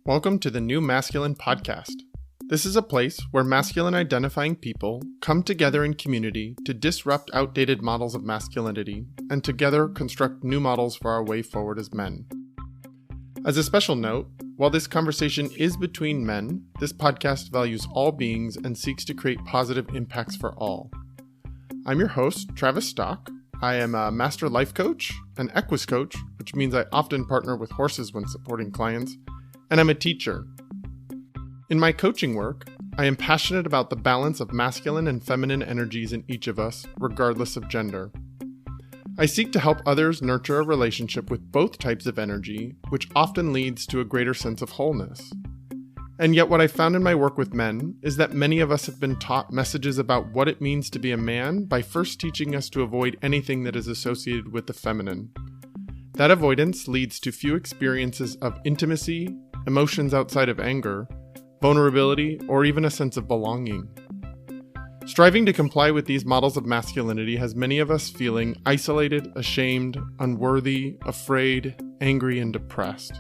Welcome to the New Masculine Podcast. This is a place where masculine identifying people come together in community to disrupt outdated models of masculinity and together construct new models for our way forward as men. As a special note, while this conversation is between men, this podcast values all beings and seeks to create positive impacts for all. I'm your host, Travis Stock. I am a master life coach, an equus coach, which means I often partner with horses when supporting clients, and I'm a teacher. In my coaching work, I am passionate about the balance of masculine and feminine energies in each of us, regardless of gender. I seek to help others nurture a relationship with both types of energy, which often leads to a greater sense of wholeness. And yet what I found in my work with men is that many of us have been taught messages about what it means to be a man by first teaching us to avoid anything that is associated with the feminine. That avoidance leads to few experiences of intimacy, emotions outside of anger, vulnerability, or even a sense of belonging. Striving to comply with these models of masculinity has many of us feeling isolated, ashamed, unworthy, afraid, angry, and depressed.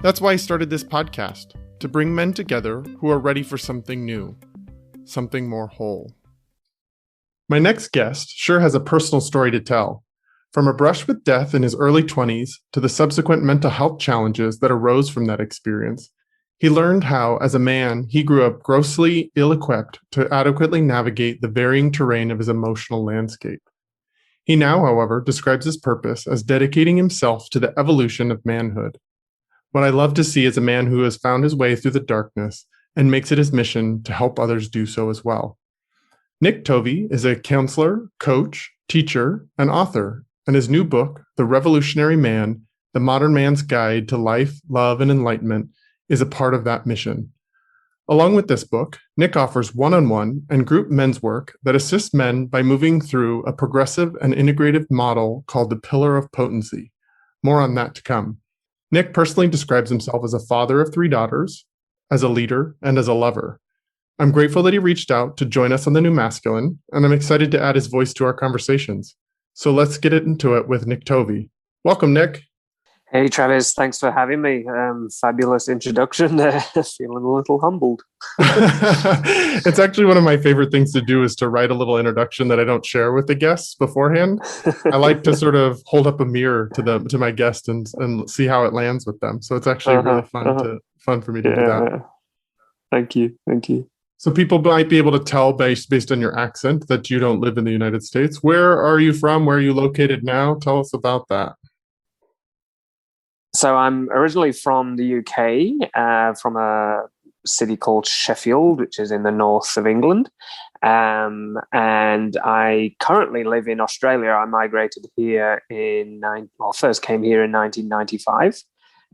That's why I started this podcast, to bring men together who are ready for something new, something more whole. My next guest sure has a personal story to tell. From a brush with death in his early 20s to the subsequent mental health challenges that arose from that experience, he learned how, as a man, he grew up grossly ill-equipped to adequately navigate the varying terrain of his emotional landscape. He now, however, describes his purpose as dedicating himself to the evolution of manhood. What I love to see is a man who has found his way through the darkness and makes it his mission to help others do so as well. Nic Tovey is a counselor, coach, teacher, and author, and his new book, The Revolutionary Man, The Modern Man's Guide to Life, Love, and Enlightenment, is a part of that mission. Along with this book, Nic offers one-on-one and group men's work that assists men by moving through a progressive and integrative model called the Pillar of Potency. More on that to come. Nic personally describes himself as a father of 3 daughters, as a leader, and as a lover. I'm grateful that he reached out to join us on The New Masculine, and I'm excited to add his voice to our conversations. So let's get into it with Nic Tovey. Welcome, Nic. Hey, Travis. Thanks for having me. Fabulous introduction. Feeling a little humbled. It's actually one of my favorite things to do is to write a little introduction that I don't share with the guests beforehand. I like to sort of hold up a mirror to my guest and see how it lands with them. So it's actually really fun for me to do that. Thank you. So people might be able to tell based on your accent that you don't live in the United States. Where are you from? Where are you located now? Tell us about that. So I'm originally from the UK, from a city called Sheffield, which is in the north of England. And I currently live in Australia. I migrated here first came here in 1995.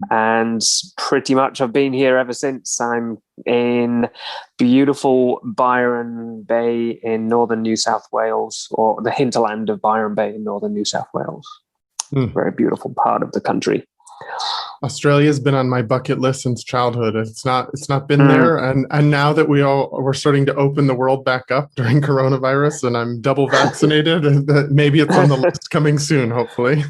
And pretty much I've been here ever since. I'm in beautiful Byron Bay in northern New South Wales, or the hinterland of Byron Bay in northern New South Wales. Very beautiful part of the country. Australia's been on my bucket list since childhood. It's not been there, and now that we're starting to open the world back up during coronavirus, and I'm double vaccinated, that maybe it's on the list coming soon. Hopefully,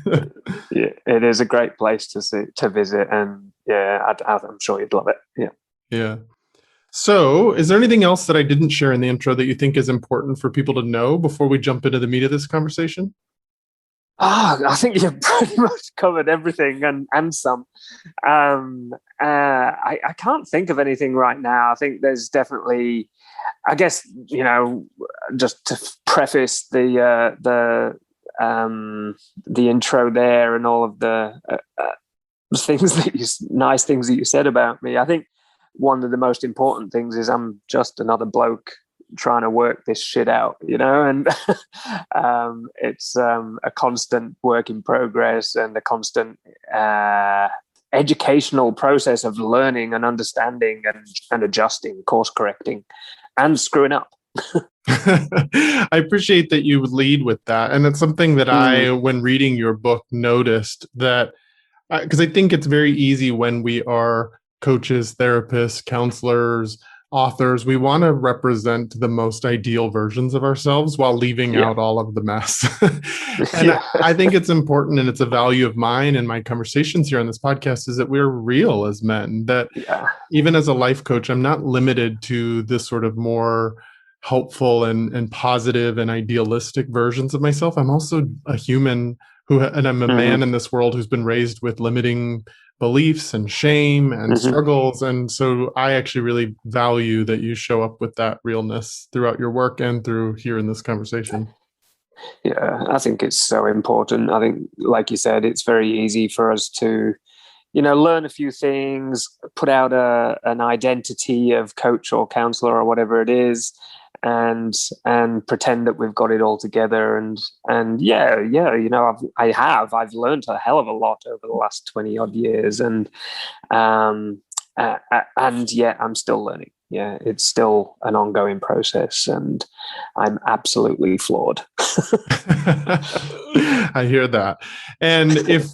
yeah, it is a great place to visit, and yeah, I'm sure you'd love it. Yeah. So, is there anything else that I didn't share in the intro that you think is important for people to know before we jump into the meat of this conversation? I think you've pretty much covered everything and some. I can't think of anything right now. I think there's definitely, I guess, just to preface the intro there and all of the nice things that you said about me. I think one of the most important things is I'm just another bloke trying to work this shit out, and it's a constant work in progress and a constant educational process of learning and understanding and adjusting, course correcting, and screwing up. I appreciate that you lead with that. And it's something that I, when reading your book, noticed that, because I think it's very easy when we are coaches, therapists, counselors, authors, we want to represent the most ideal versions of ourselves while leaving Yeah. out all of the mess. And Yeah. I think it's important, and it's a value of mine and my conversations here on this podcast, is that we're real as men, that Yeah. even as a life coach, I'm not limited to this sort of more helpful and positive and idealistic versions of myself. I'm also a human and I'm a man Mm-hmm. in this world who's been raised with limiting beliefs and shame and Mm-hmm. struggles. And so I actually really value that you show up with that realness throughout your work and through here in this conversation. Yeah, I think it's so important. I think, like you said, it's very easy for us to, learn a few things, put out an identity of coach or counselor or whatever it is, and pretend that we've got it all together. And I've learned a hell of a lot over the last 20 odd years, um, and yet I'm still learning. Yeah, it's still an ongoing process, and I'm absolutely flawed. I hear that. And if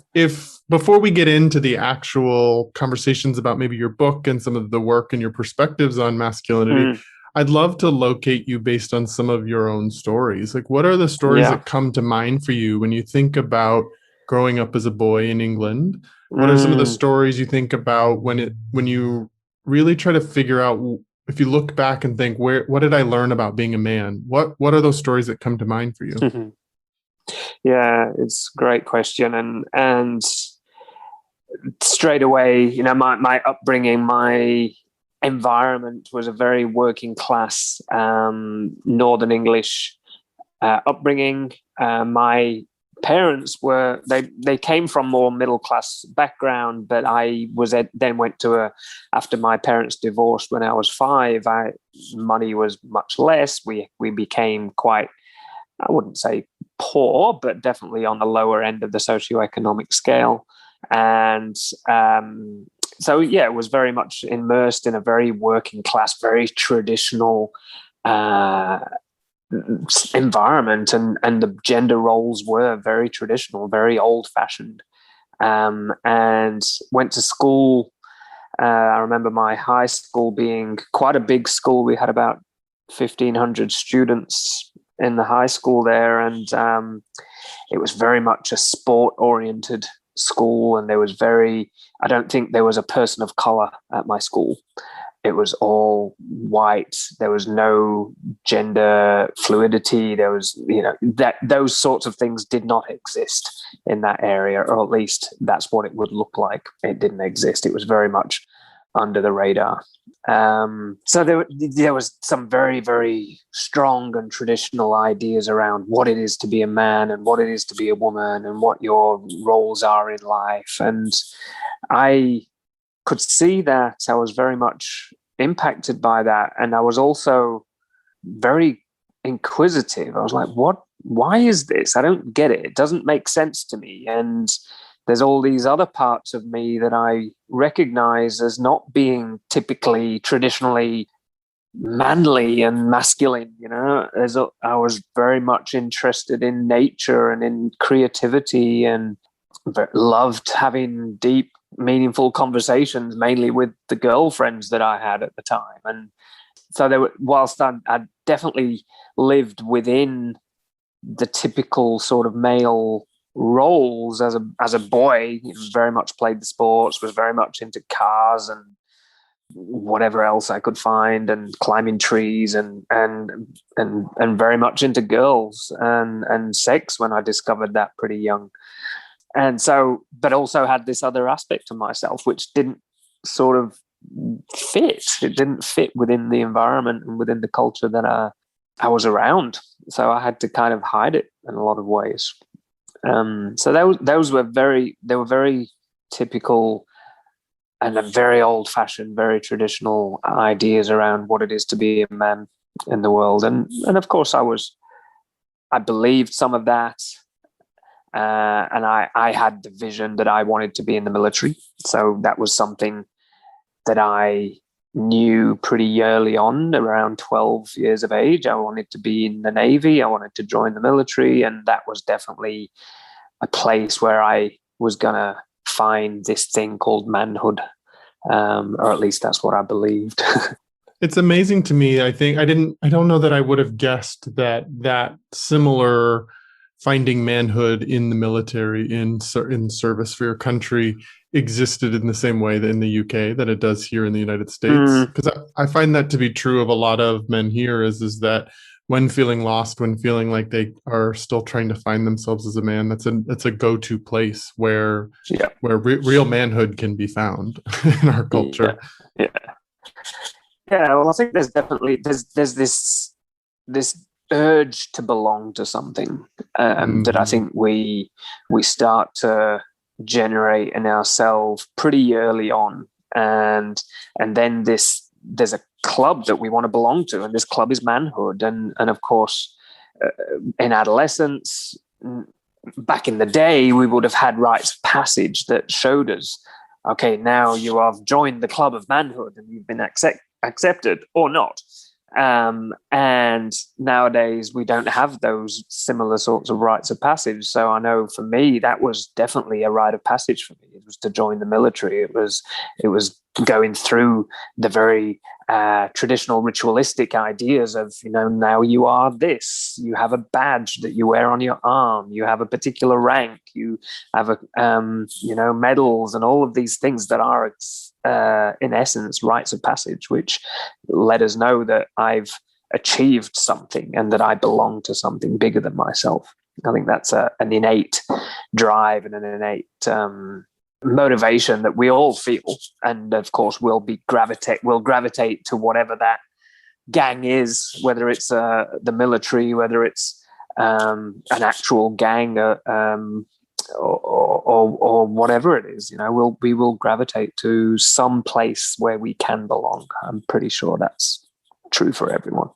before we get into the actual conversations about maybe your book and some of the work and your perspectives on masculinity, Mm, I'd love to locate you based on some of your own stories. Like, what are the stories yeah. that come to mind for you when you think about growing up as a boy in England? What are some of the Mm, stories you think about when you really try to figure out, if you look back and think, what did I learn about being a man? What are those stories that come to mind for you? yeah, it's a great question, and straight away, my upbringing, my environment was a very working class, Northern English upbringing. My parents they came from more middle class background, but then went to after my parents divorced when I was 5. Money was much less. We became quite, I wouldn't say poor, but definitely on the lower end of the socioeconomic scale. And so, yeah, it was very much immersed in a very working class, very traditional uh, environment, and the gender roles were very traditional, very old fashioned. And went to school. I remember my high school being quite a big school. We had about 1,500 students in the high school there, and it was very much a sport oriented school. And I don't think there was a person of color at my school. It was all white. There was no gender fluidity. There was, those sorts of things did not exist in that area, or at least that's what it would look like. It didn't exist. It was very much under the radar. So there was some very, very strong and traditional ideas around what it is to be a man and what it is to be a woman and what your roles are in life. And I could see that. I was very much impacted by that. And I was also very inquisitive. I was like, why is this? I don't get it. It doesn't make sense to me. And there's all these other parts of me that I recognize as not being typically traditionally manly and masculine. I was very much interested in nature and in creativity, and loved having deep, meaningful conversations, mainly with the girlfriends that I had at the time. And so whilst I definitely lived within the typical sort of male roles as a boy, very much played the sports, was very much into cars and whatever else I could find, and climbing trees, and very much into girls and sex when I discovered that pretty young. And so, but also had this other aspect of myself which didn't sort of fit. It didn't fit within the environment and within the culture that I was around. So I had to kind of hide it in a lot of ways. So those were very typical and a very old-fashioned, very traditional ideas around what it is to be a man in the world. And of course, I believed some of that. And I had the vision that I wanted to be in the military. So that was something that I knew pretty early on, around 12 years of age. I wanted to be in the Navy. I wanted to join the military. And that was definitely a place where I was going to find this thing called manhood. Or at least that's what I believed. It's amazing to me. I don't know that I would have guessed that similar finding manhood in the military in service for your country existed in the same way that in the UK that it does here in the United States. Mm, Because I find that to be true of a lot of men here is that when feeling lost, when feeling like they are still trying to find themselves as a man, that's a go-to place yeah, where real manhood can be found in our yeah, culture. yeah, yeah. Well, I think there's this urge to belong to something that I Mhm. think we start to generate in ourselves pretty early on, and then there's a club that we want to belong to, and this club is manhood, and of course, in adolescence. Back in the day, we would have had rites of passage that showed us, okay, now you have joined the club of manhood and you've been accepted or not. And nowadays, we don't have those similar sorts of rites of passage. So I know for me, that was definitely a rite of passage for me. It was to join the military. It was going through the very traditional ritualistic ideas of, now you are this. You have a badge that you wear on your arm. You have a particular rank. You have medals and all of these things that are in essence rites of passage, which let us know that I've achieved something and that I belong to something bigger than myself. I think that's an innate drive and an innate motivation that we all feel, and of course we'll gravitate to whatever that gang is, whether it's the military, whether it's an actual gang, or whatever it is. We will gravitate to some place where we can belong. I'm pretty sure that's true for everyone.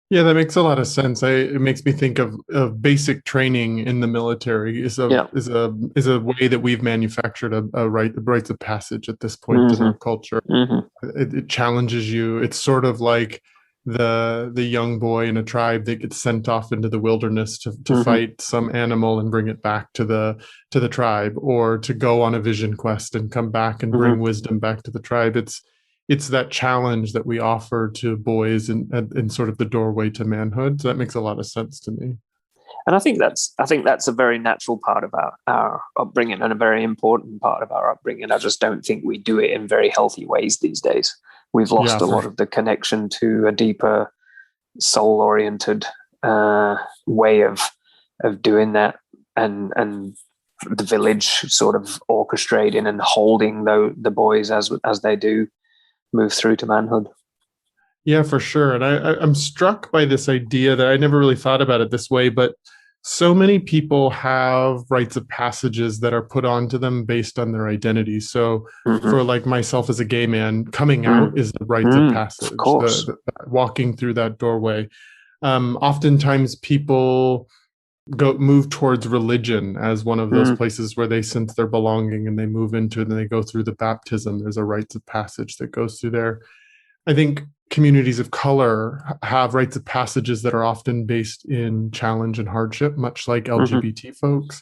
Yeah, that makes a lot of sense. It makes me think of basic training in the military Yeah. is a way that we've manufactured a rites of passage at this point in Mm-hmm. our culture. Mm-hmm. It challenges you. It's sort of like the young boy in a tribe that gets sent off into the wilderness to Mm-hmm. fight some animal and bring it back to the tribe, or to go on a vision quest and come back and bring Mm-hmm. wisdom back to the tribe. It's that challenge that we offer to boys in sort of the doorway to manhood. So that makes a lot of sense to me. And I think that's a very natural part of our upbringing and a very important part of our upbringing. I just don't think we do it in very healthy ways these days. We've Yeah, lost a for lot of the connection to a deeper soul-oriented way of doing that, and the village sort of orchestrating and holding the boys as they do move through to manhood. Yeah, for sure. And I'm struck by this idea that I never really thought about it this way, but so many people have rites of passages that are put onto them based on their identity. So Mm-hmm. for like myself as a gay man, coming out Mm. is the rites of Mm. Of passage, course. the walking through that doorway. Oftentimes people move towards religion as one of those Mm. places where they sense their belonging and they move into it and they go through the baptism. There's a rites of passage that goes through there. I think communities of color have rites of passages that are often based in challenge and hardship, much like Mm-hmm. LGBT folks.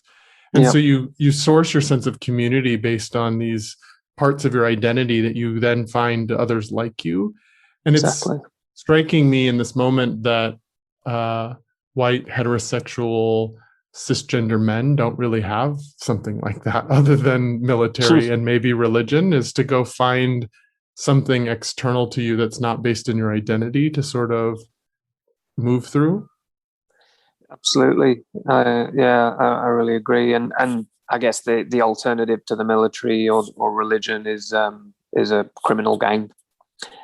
And Yeah. so you source your sense of community based on these parts of your identity that you then find others like you. And it's Exactly. striking me in this moment that white heterosexual cisgender men don't really have something like that other than military and maybe religion, is to go find something external to you that's not based in your identity to sort of move through. Absolutely. Yeah, I really agree. And I guess the alternative to the military or religion is a criminal gang,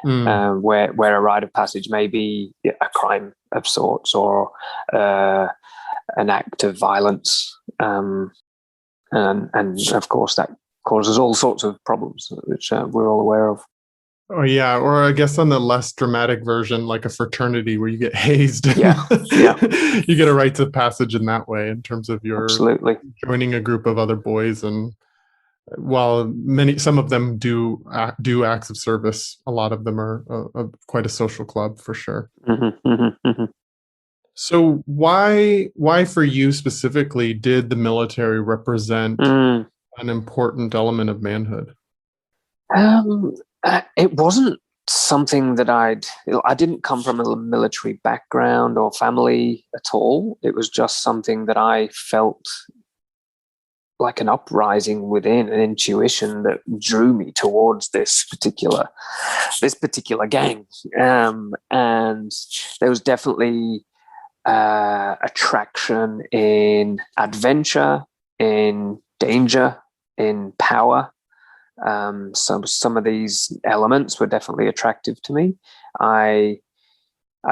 Mm. where a rite of passage may be a crime of sorts, or uh, an act of violence, and of course that causes all sorts of problems, which we're all aware of. Oh yeah, or I guess on the less dramatic version, like a fraternity where you get hazed, Yeah. Yeah. you get a rites of passage in that way in terms of your Absolutely. joining a group of other boys. And while some of them do acts of service, a lot of them are quite a social club for sure. Mm-hmm. Mm-hmm. Mm-hmm. So why for you specifically did the military represent an important element of manhood? Um, it wasn't. something that I didn't come from a military background or family at all. It was just something that I felt like an uprising within, an intuition that drew me towards this particular gang. And there was definitely attraction in adventure, in danger, in power. So some of these elements were definitely attractive to me. I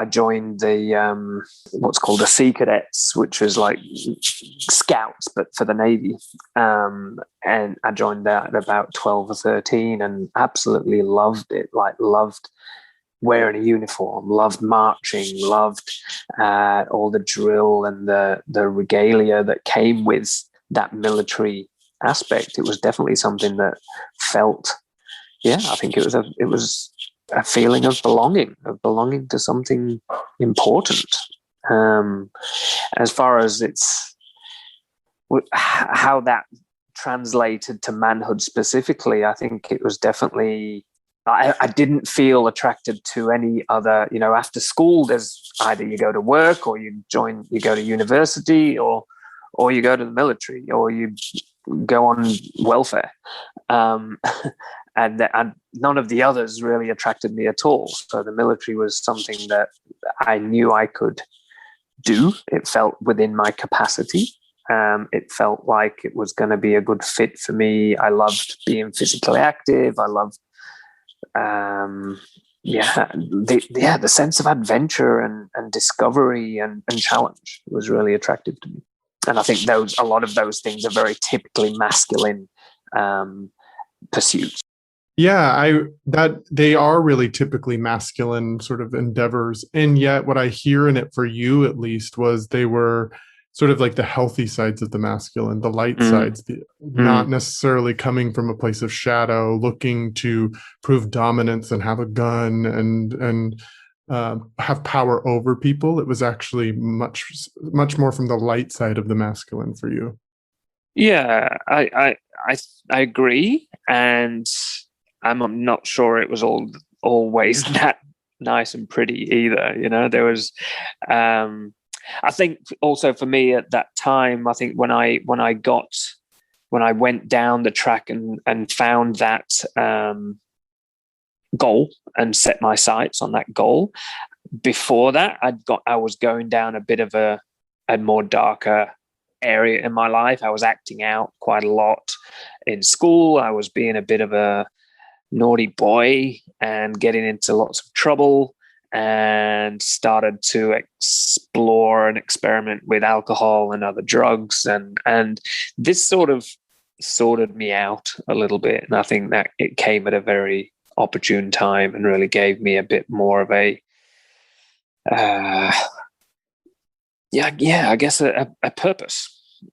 joined the what's called the Sea Cadets, which was like scouts but for the Navy, and I joined that at about 12 or 13 and absolutely loved it. Like, loved wearing a uniform, loved marching, loved all the drill and the regalia that came with that military aspect. It was definitely something that felt, I think it was a feeling of belonging to something important. As far as how that translated to manhood specifically, I think it was definitely, I didn't feel attracted to any other, after school, there's either you go to work or you go to university or you go to the military or you go on welfare. And none of the others really attracted me at all. So the military was something that I knew I could do. It felt within my capacity. It felt like it was going to be a good fit for me. I loved being physically active. I loved, the sense of adventure and discovery and challenge was really attractive to me. And I think a lot of those things are very typically masculine pursuits. Yeah, that they are really typically masculine sort of endeavors. And yet what I hear in it for you, at least, was they were sort of like the healthy sides of the masculine, the light sides, not necessarily coming from a place of shadow, looking to prove dominance and have a gun and have power over people. It was actually much more from the light side of the masculine for you. Yeah, I agree, and I'm not sure it was always that nice and pretty either. There was, I think also for me at that time, I think when I went down the track and found that goal and set my sights on that goal. Before that, I was going down a bit of a more darker area in my life. I was acting out quite a lot in school. I was being a bit of a naughty boy and getting into lots of trouble, and started to explore and experiment with alcohol and other drugs. And this sort of sorted me out a little bit. And I think that it came at a very opportune time and really gave me a bit more of a, I guess a purpose.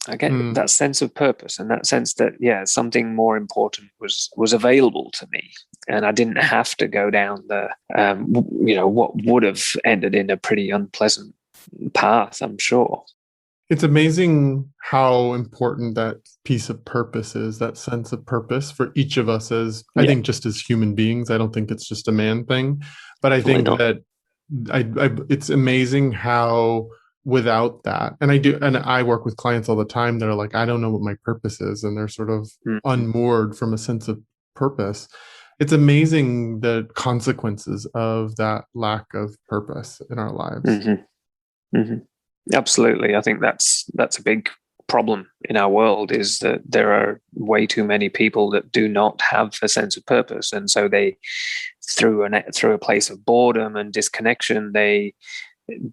I get that sense of purpose and that sense that, something more important was available to me. And I didn't have to go down the, what would have ended in a pretty unpleasant path, I'm sure. It's amazing how important that piece of purpose is, that sense of purpose for each of us I think just as human beings. I don't think it's just a man thing, but I think that it's amazing how without that, and I work with clients all the time that are like, I don't know what my purpose is, and they're sort of unmoored from a sense of purpose. It's amazing the consequences of that lack of purpose in our lives. Absolutely. I think that's a big problem in our world, is that there are way too many people that do not have a sense of purpose, and so they, through a place of boredom and disconnection, they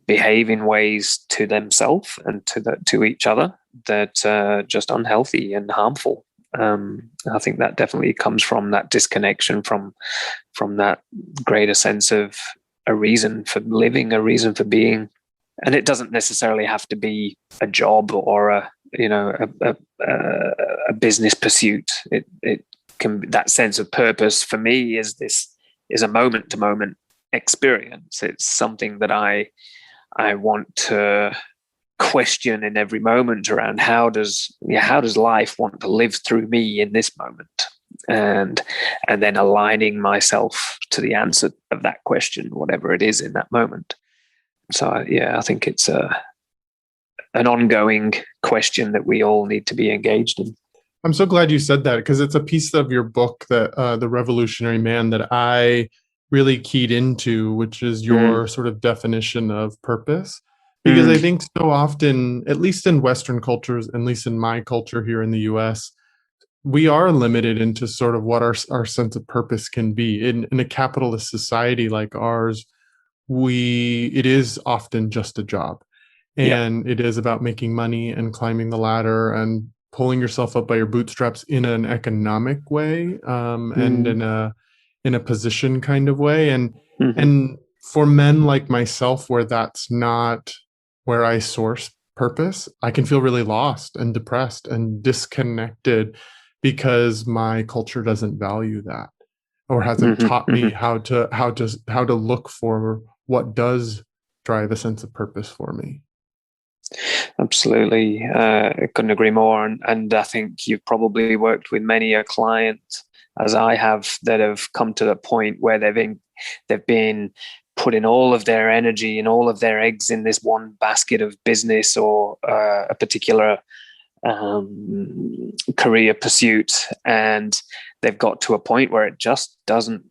behave in ways to themselves and to each other that are just unhealthy and harmful. I think that definitely comes from that disconnection from that greater sense of a reason for living, a reason for being. And it doesn't necessarily have to be a job or a business pursuit. It can, that sense of purpose for me is a moment to moment experience. It's something that I want to question in every moment around how does life want to live through me in this moment. and then aligning myself to the answer of that question, whatever it is in that moment. So I think it's an ongoing question that we all need to be engaged in. I'm so glad you said that, because it's a piece of your book, that The Revolutionary Man, that I really keyed into, which is your sort of definition of purpose. Because I think so often, at least in Western cultures, at least in my culture here in the US, we are limited into sort of what our sense of purpose can be. In a capitalist society like ours, it is often just a job. And it is about making money and climbing the ladder and pulling yourself up by your bootstraps in an economic way, and in a position kind of way. And for men like myself, where that's not where I source purpose, I can feel really lost and depressed and disconnected, because my culture doesn't value that, or hasn't taught me how to look for what does drive a sense of purpose for me. Absolutely. I couldn't agree more. And I think you've probably worked with many a client, as I have, that have come to the point where they've been putting all of their energy and all of their eggs in this one basket of business, or a particular career pursuit, and they've got to a point where it just doesn't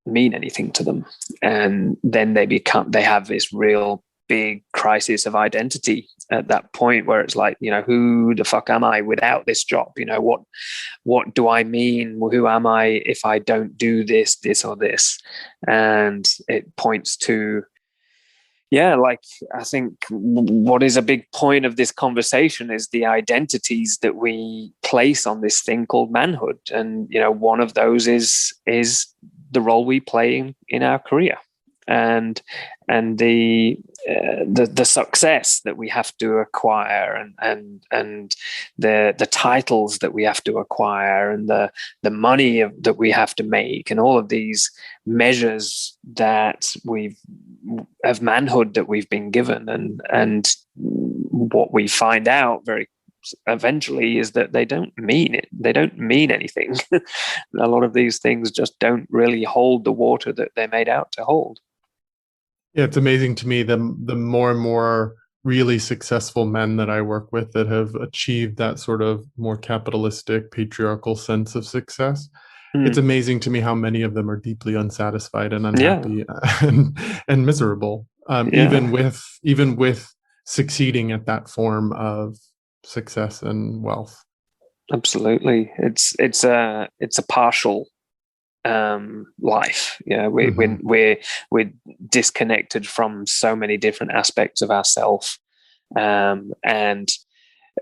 mean anything to them, and then they have this real big crisis of identity at that point, where it's like, who the fuck am I without this job? What do I mean? Who am I if I don't do this or this? And it points to, I think what is a big point of this conversation is the identities that we place on this thing called manhood. And, one of those is the role we play in our career, and the success that we have to acquire, and the titles that we have to acquire, and the money that we have to make, and all of these measures that of manhood that we've been given, and what we find out very eventually is that they don't mean it. They don't mean anything. A lot of these things just don't really hold the water that they're made out to hold. Yeah, it's amazing to me, the more and more really successful men that I work with that have achieved that sort of more capitalistic, patriarchal sense of success. It's amazing to me how many of them are deeply unsatisfied and unhappy, and miserable, even with succeeding at that form of success and wealth. Absolutely, it's a partial life. We're disconnected from so many different aspects of ourselves, and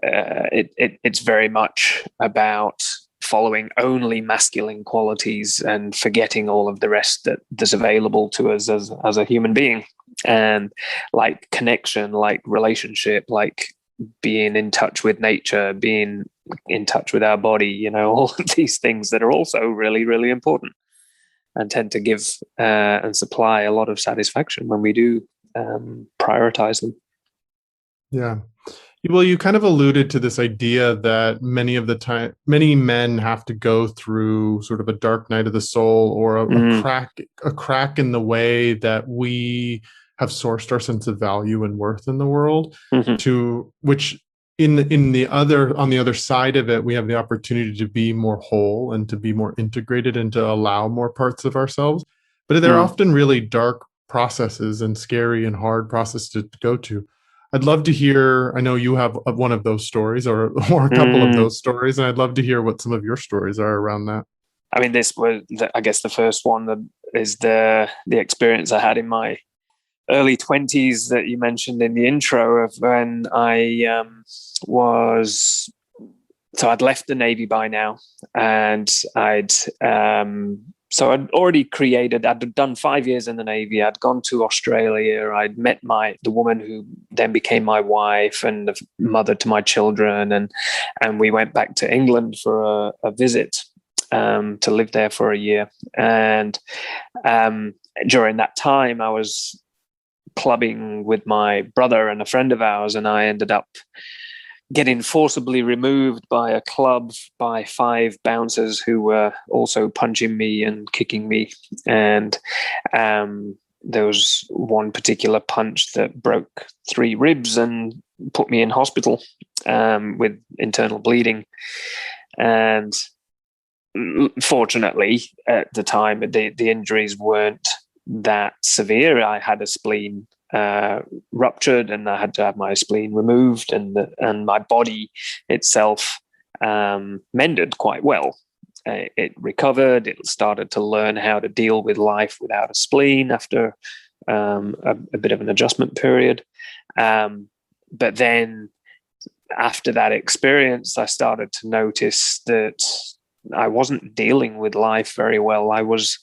it's very much about following only masculine qualities and forgetting all of the rest that's available to us as a human being, and like connection, like relationship, like being in touch with nature, being in touch with our body, all of these things that are also really, really important, and tend to give and supply a lot of satisfaction when we do prioritize them. Yeah. Well, you kind of alluded to this idea that many men have to go through sort of a dark night of the soul, or a crack in the way that we have sourced our sense of value and worth in the world, to which on the other side of it, we have the opportunity to be more whole and to be more integrated and to allow more parts of ourselves. But they're often really dark processes and scary and hard processes to go to. I'd love to hear, I know you have one of those stories, or a couple of those stories, and I'd love to hear what some of your stories are around that. I mean, this was, I guess, the first one that is the experience I had in my early 20s that you mentioned in the intro, of when I I'd left the Navy by now, and I'd done 5 years in the Navy. I'd gone to Australia. I'd met the woman who then became my wife and the mother to my children. And we went back to England for a visit, to live there for a year. And during that time, I was clubbing with my brother and a friend of ours, and I ended up getting forcibly removed by a club by 5 bouncers who were also punching me and kicking me. And there was one particular punch that broke 3 ribs and put me in hospital with internal bleeding. And fortunately, at the time, the injuries weren't that severe. I had a spleen ruptured, and I had to have my spleen removed, and my body itself mended quite well. It recovered. It started to learn how to deal with life without a spleen after a bit of an adjustment period. But then after that experience, I started to notice that I wasn't dealing with life very well. I was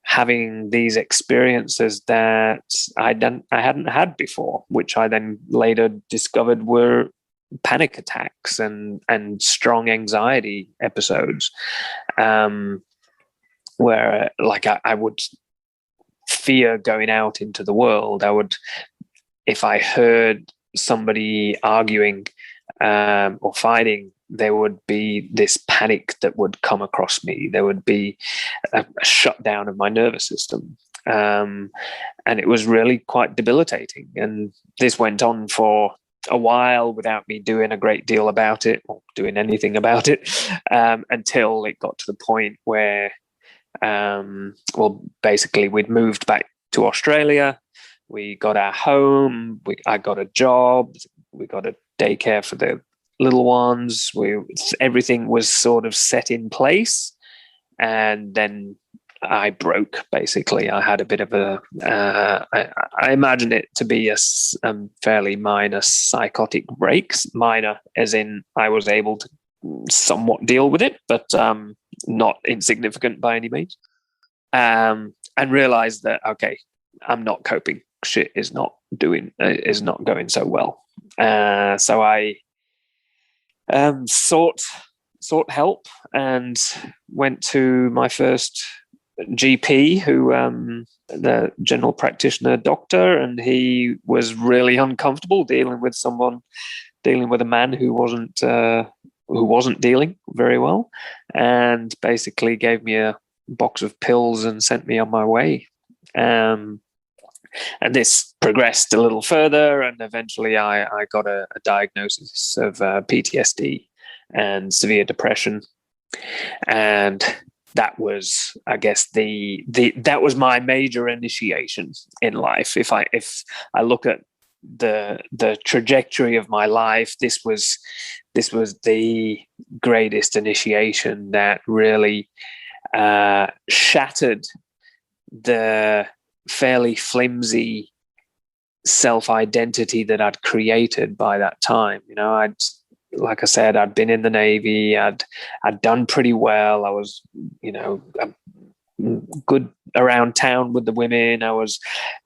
having these experiences that I hadn't had before, which I then later discovered were panic attacks and strong anxiety episodes, where like I would fear going out into the world. If I heard somebody arguing or fighting, there would be this panic that would come across me. There would be a shutdown of my nervous system. And it was really quite debilitating. And this went on for a while without me doing a great deal about it or doing anything about it, until it got to the point where, basically we'd moved back to Australia. We got our home. I got a job. We got a daycare for the little ones. Everything was sort of set in place, and then I broke. Basically, I had a bit of I imagine it to be a fairly minor psychotic break. Minor, as in I was able to somewhat deal with it, but not insignificant by any means. And realized that I'm not coping. Shit is not going so well. So I sought help and went to my first GP, who the general practitioner doctor, and he was really uncomfortable dealing with a man who wasn't dealing very well, and basically gave me a box of pills and sent me on my way. And this progressed a little further, and eventually I got a diagnosis of PTSD and severe depression. And that was, I guess, that was my major initiation in life. If I look at the trajectory of my life, this was the greatest initiation that really shattered the fairly flimsy self-identity that I'd created by that time. Like I said, I'd been in the Navy. I'd done pretty well. I was, good around town with the women.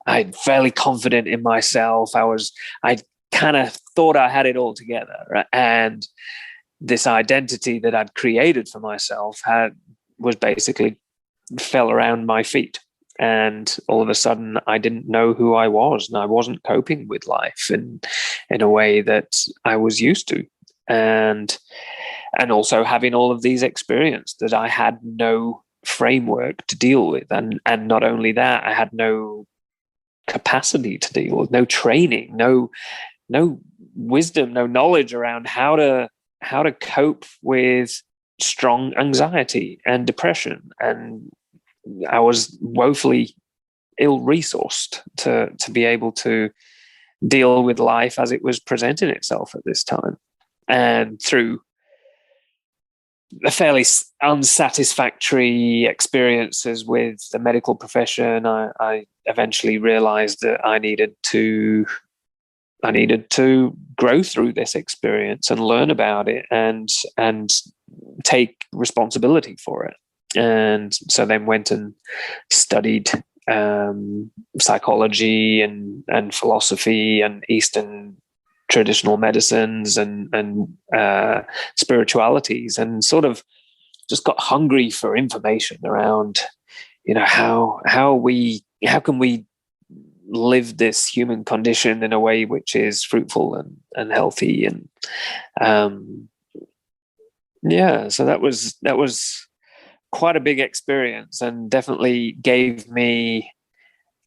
I'm fairly confident in myself. I kind of thought I had it all together. Right? And this identity that I'd created for myself was basically fell around my feet. And all of a sudden, I didn't know who I was, and I wasn't coping with life in a way that I was used to. And also having all of these experiences that I had no framework to deal with. And not only that, I had no capacity to deal with, no training, no wisdom, no knowledge around how to cope with strong anxiety and depression. And I was woefully ill-resourced to be able to deal with life as it was presenting itself at this time. And through a fairly unsatisfactory experiences with the medical profession, I eventually realized that I needed to grow through this experience and learn about it and take responsibility for it. And so then went and studied psychology and philosophy and Eastern traditional medicines and spiritualities, and sort of just got hungry for information around, how can we live this human condition in a way which is fruitful and healthy. And so that was quite a big experience, and definitely gave me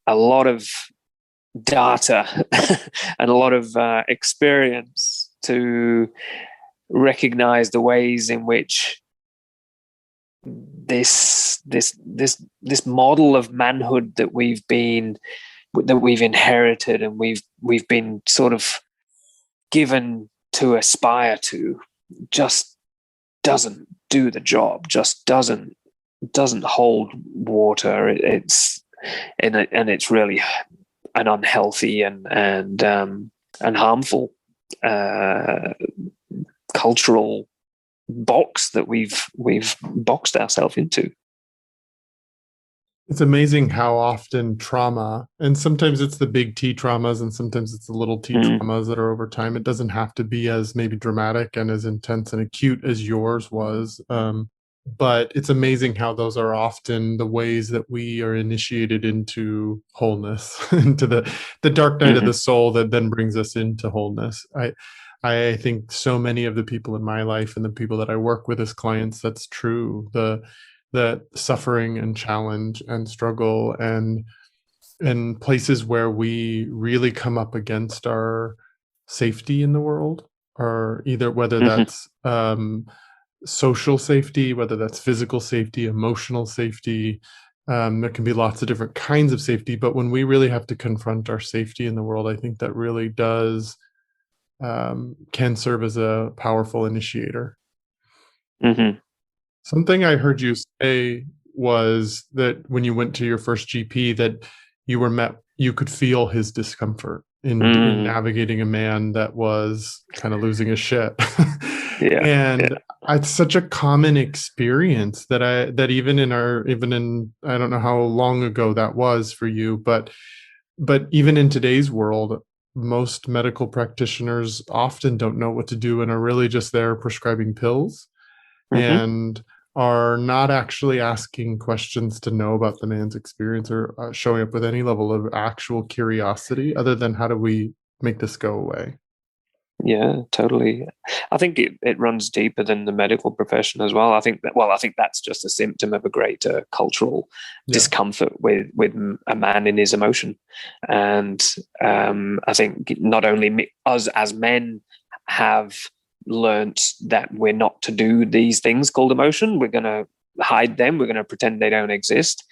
a lot of data and a lot of experience to recognize the ways in which this model of manhood that we've inherited and we've been sort of given to aspire to just doesn't do the job, just doesn't hold water. It's really an unhealthy and harmful cultural box that we've boxed ourselves into. It's amazing how often trauma, and sometimes it's the big T traumas and sometimes it's the little T traumas that are over time. It doesn't have to be as maybe dramatic and as intense and acute as yours was. But it's amazing how those are often the ways that we are initiated into wholeness, into the dark night of the soul that then brings us into wholeness. I think so many of the people in my life and the people that I work with as clients, that's true. The suffering and challenge and struggle and places where we really come up against our safety in the world, or either whether that's social safety, whether that's physical safety, emotional safety. There can be lots of different kinds of safety, but when we really have to confront our safety in the world, I think that really does can serve as a powerful initiator. Something I heard you say was that when you went to your first GP, that you could feel his discomfort in navigating a man that was kind of losing his shit. It's such a common experience that even in I don't know how long ago that was for you, but even in today's world, most medical practitioners often don't know what to do and are really just there prescribing pills and are not actually asking questions to know about the man's experience or showing up with any level of actual curiosity other than how do we make this go away. Yeah, totally. I think it runs deeper than the medical profession as well. I think that's just a symptom of a greater cultural discomfort with a man in his emotion. And I think not only us as men have learnt that we're not to do these things called emotion. We're going to hide them. We're going to pretend they don't exist.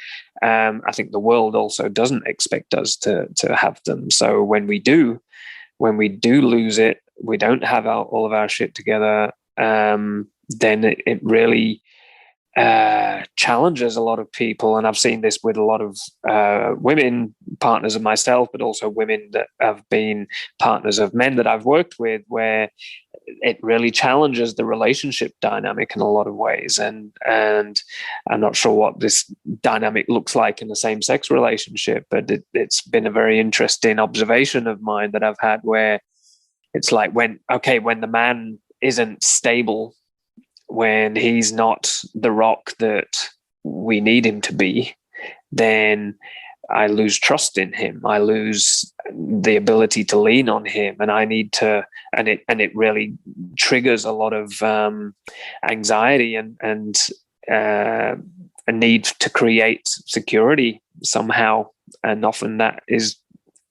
I think the world also doesn't expect us to have them. So when we do lose it, we don't have all of our shit together, then it really challenges a lot of people. And I've seen this with a lot of women, partners of myself, but also women that have been partners of men that I've worked with, where it really challenges the relationship dynamic in a lot of ways. And I'm not sure what this dynamic looks like in a same-sex relationship, but it's been a very interesting observation of mine that I've had, where it's like when the man isn't stable, when he's not the rock that we need him to be, then I lose trust in him. I lose the ability to lean on him, and I need to, and it really triggers a lot of anxiety and a need to create security somehow. And often that is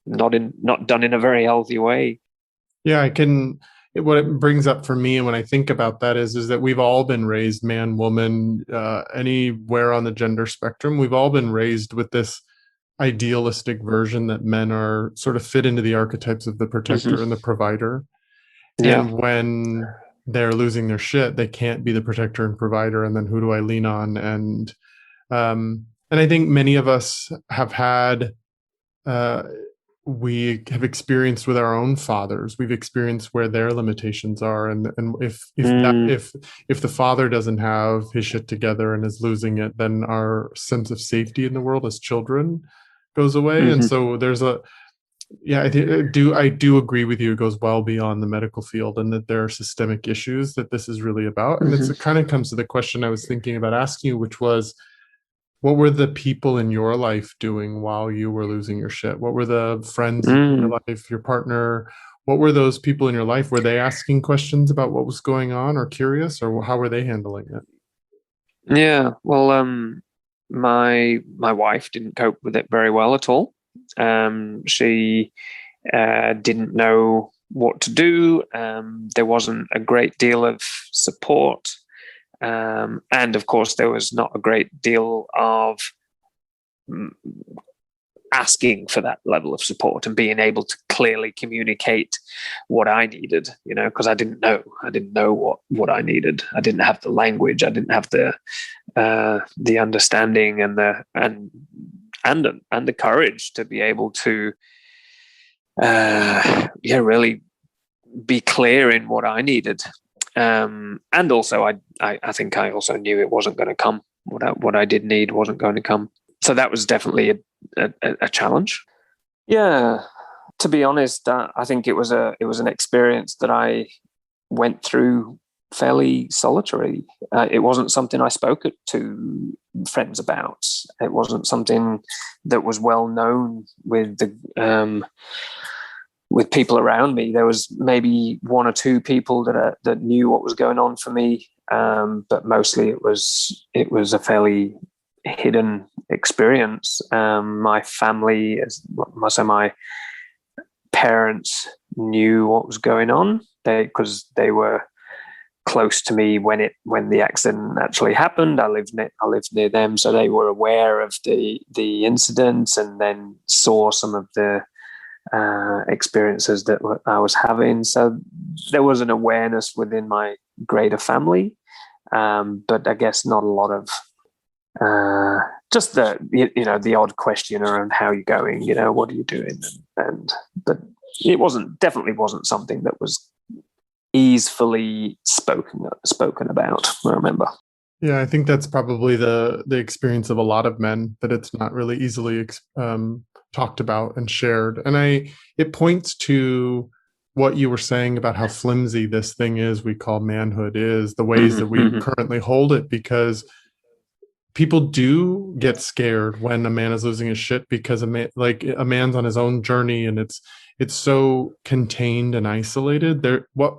not done in a very healthy way. Yeah, what it brings up for me, and when I think about that is that we've all been raised, man, woman, anywhere on the gender spectrum, we've all been raised with this idealistic version that men are sort of fit into the archetypes of the protector and the provider. Yeah. And when they're losing their shit, they can't be the protector and provider. And then who do I lean on? And I think many of us have had, we have experienced with our own fathers. We've experienced where their limitations are, and if the father doesn't have his shit together and is losing it, then our sense of safety in the world as children goes away. And so there's I do agree with you. It goes well beyond the medical field, and that there are systemic issues that this is really about. And it kind of comes to the question I was thinking about asking you, which was, What were the people in your life doing while you were losing your shit? What were the friends in your Mm. life, your partner? What were those people in your life? Were they asking questions about what was going on or curious, or how were they handling it? Yeah, well, my wife didn't cope with it very well at all. She didn't know what to do. There wasn't a great deal of support, and of course, there was not a great deal of mm, asking for that level of support and being able to clearly communicate what I needed, because I didn't know what I needed. I didn't have the language. I didn't have the understanding and the courage to be able to really be clear in what I needed. And also I think I also knew it wasn't going to come. What I did need wasn't going to come. So that was definitely a challenge. Yeah, to be honest, I think it was an experience that I went through fairly solitary. It wasn't something I spoke to friends about. It wasn't something that was well known with people around me. There was maybe one or two people that knew what was going on for me, but mostly it was a fairly hidden experience. My family, so my parents knew what was going on because they were close to me when the accident actually happened. I lived near them, so they were aware of the incident and then saw some of the experiences that I was having. So there was an awareness within my greater family, but I guess not a lot of just the odd question around how you're going, what are you doing, but it definitely wasn't something that was easily spoken about, I remember. Yeah, I think that's probably the experience of a lot of men, that it's not really easily talked about and shared. And it points to what you were saying about how flimsy this thing is we call manhood is, the ways that we currently hold it, because people do get scared when a man is losing his shit, because a man's on his own journey and it's so contained and isolated.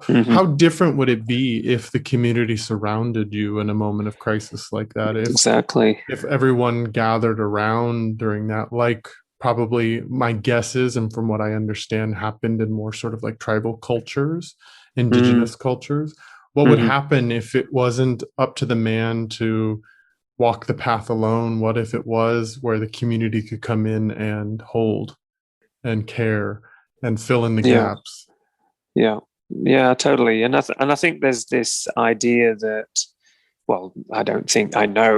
How different would it be if the community surrounded you in a moment of crisis like that? Exactly. If everyone gathered around during that, like probably my guess is, and from what I understand, happened in more sort of like tribal cultures, indigenous cultures. What would happen if it wasn't up to the man to walk the path alone? What if it was where the community could come in and hold and care and fill in the gaps? Yeah, totally. And I think there's this idea that, well, I know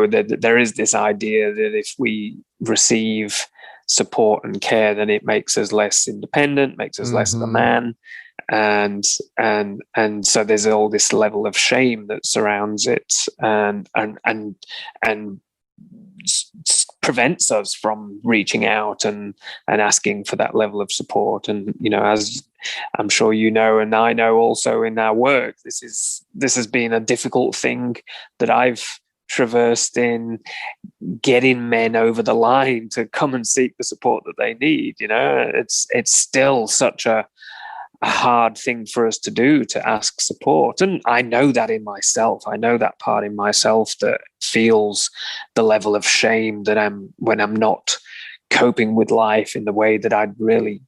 that there is this idea that if we receive support and care, then it makes us less independent, makes us less of a man. And so there's all this level of shame that surrounds it, and prevents us from reaching out and asking for that level of support. And as I'm sure and I know also in our work, this has been a difficult thing that I've traversed in getting men over the line to come and seek the support that they need. It's still such a hard thing for us to do, to ask support. And I know that in myself. I know that part in myself that feels the level of shame when I'm not coping with life in the way that I'd really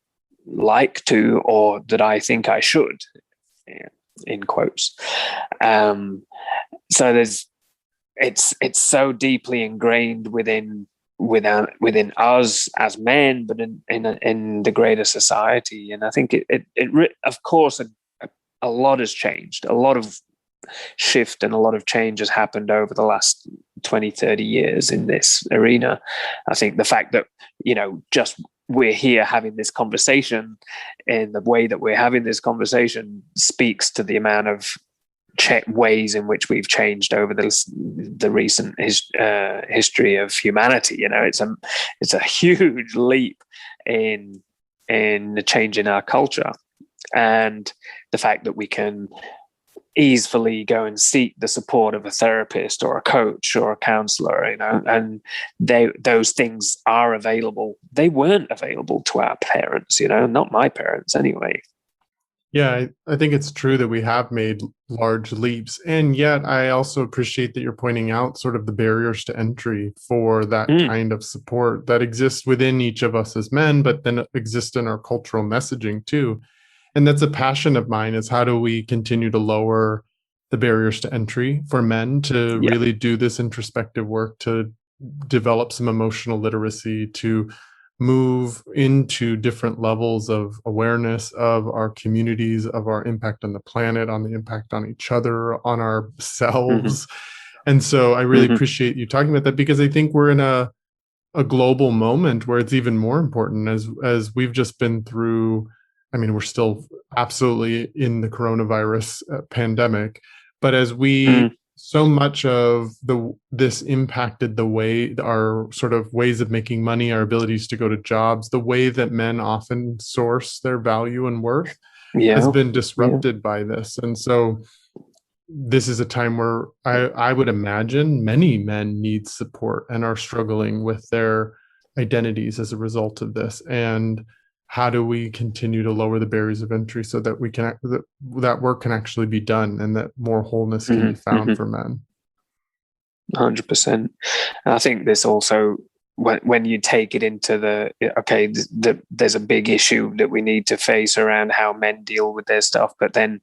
like to, or that I think I should, in quotes. So it's so deeply ingrained within us as men, but in the greater society. And I think of course, a lot has changed. A lot of shift and a lot of change has happened over the last 20, 30 years in this arena. I think the fact that, just we're here having this conversation in the way that we're having this conversation speaks to the amount of ways in which we've changed over the recent history of humanity. It's a huge leap in the change in our culture, and the fact that we can easily go and seek the support of a therapist or a coach or a counselor, and those things are available. They weren't available to our parents, not my parents anyway. Yeah, I think it's true that we have made large leaps. And yet I also appreciate that you're pointing out sort of the barriers to entry for that kind of support that exists within each of us as men, but then exist in our cultural messaging too. And that's a passion of mine, is how do we continue to lower the barriers to entry for men to really do this introspective work, to develop some emotional literacy, to move into different levels of awareness of our communities, of our impact on the planet, on the impact on each other, on ourselves. And so I really appreciate you talking about that, because I think we're in a global moment where it's even more important, as we've just been through. I mean, we're still absolutely in the coronavirus pandemic, but as we so much of this impacted the way our sort of ways of making money, our abilities to go to jobs, the way that men often source their value and worth has been disrupted by this. And so this is a time where I would imagine many men need support and are struggling with their identities as a result of this. And how do we continue to lower the barriers of entry so that we can that work can actually be done, and that more wholeness can be found for men? 100%. I think this also, when you take it into there's a big issue that we need to face around how men deal with their stuff, but then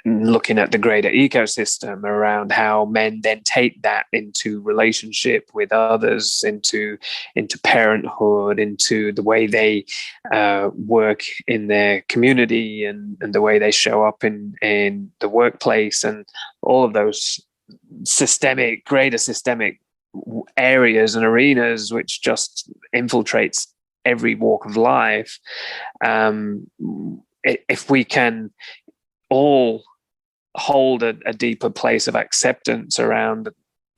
looking at the greater ecosystem around how men then take that into relationship with others, into parenthood, into the way they work in their community, and the way they show up in the workplace, and all of those greater systemic areas and arenas which just infiltrates every walk of life. If we can all hold a deeper place of acceptance around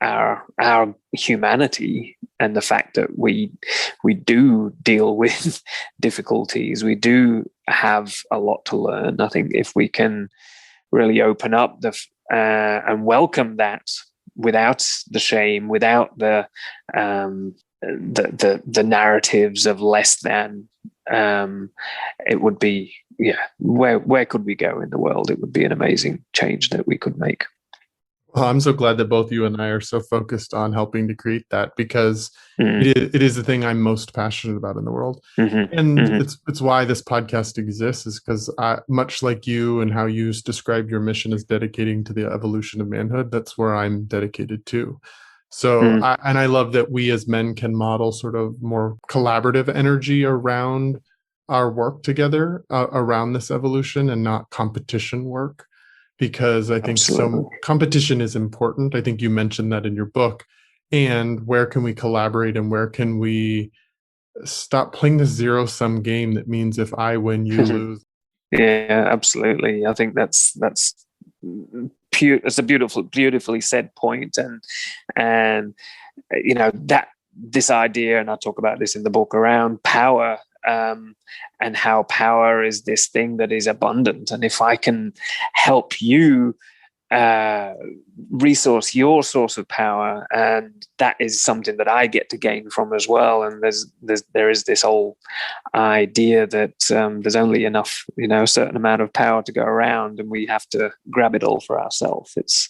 our humanity, and the fact that we do deal with difficulties, we do have a lot to learn. I think if we can really open up and welcome that without the shame, without the narratives of less than, it would be, where could we go in the world? It would be an amazing change that we could make. Well, I'm so glad that both you and I are so focused on helping to create that, because it is the thing I'm most passionate about in the world. It's why this podcast exists, is because much like you and how you describe your mission as dedicating to the evolution of manhood, that's where I'm dedicated to. So, I love that we as men can model sort of more collaborative energy around our work together, around this evolution, and not competition work. Because I think competition is important. I think you mentioned that in your book. And where can we collaborate, and where can we stop playing this zero-sum game that means if I win, you lose? Yeah, absolutely. I think that's it's a beautifully said point, and that this idea, and I talk about this in the book, around power. And how power is this thing that is abundant. And if I can help you resource your source of power, and that is something that I get to gain from as well. And there is this whole idea that there's only enough, a certain amount of power to go around, and we have to grab it all for ourselves. It's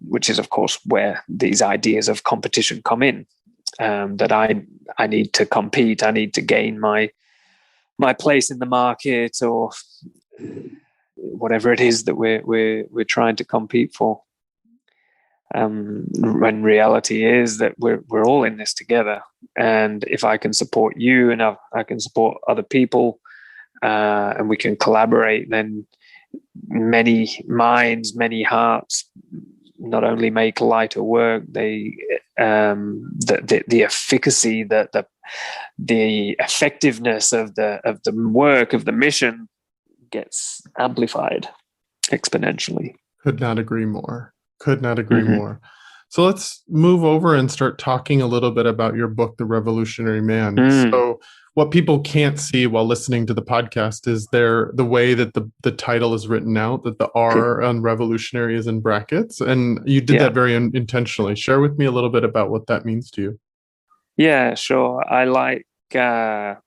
which is, of course, where these ideas of competition come in. That I need to compete, I need to gain my place in the market, or whatever it is that we're trying to compete for. When reality is that we're all in this together, and if I can support you, and I can support other people, and we can collaborate, then many minds, many hearts not only make lighter work, they the efficacy, the effectiveness of the work, of the mission, gets amplified exponentially. Could not agree more. So let's move over and start talking a little bit about your book, The Revolutionary Man. Mm. So what people can't see while listening to the podcast is the way that the title is written out, that the R on revolutionary is in brackets. And you did Yeah. that very intentionally. Share with me a little bit about what that means to you. Yeah, sure. I like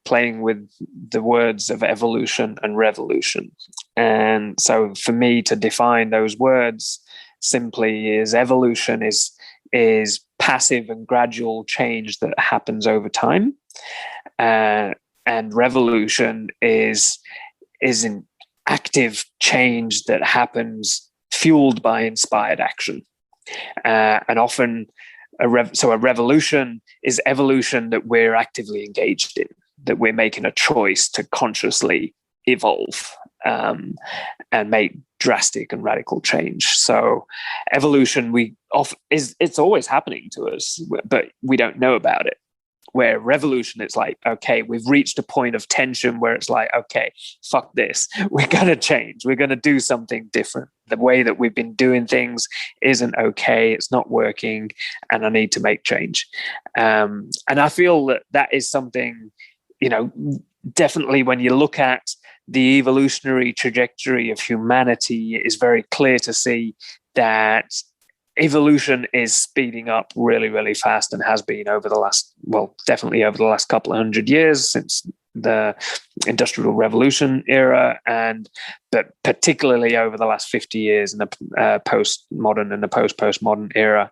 playing with the words of evolution and revolution. And so for me to define those words simply is evolution is passive and gradual change that happens over time. And revolution is an active change that happens fueled by inspired action. And often so a revolution is evolution that we're actively engaged in, that we're making a choice to consciously evolve and make drastic and radical change. So evolution it's always happening to us, but we don't know about it. Where revolution, it's like, okay, we've reached a point of tension where it's like, okay, fuck this. We're going to change. We're going to do something different. The way that we've been doing things isn't okay. It's not working. And I need to make change. And I feel that is something, definitely when you look at the evolutionary trajectory of humanity, it is very clear to see that evolution is speeding up really, really fast and has been definitely over the last couple of 100 years since the Industrial Revolution era, but particularly over the last 50 years in the postmodern and the post-postmodern era.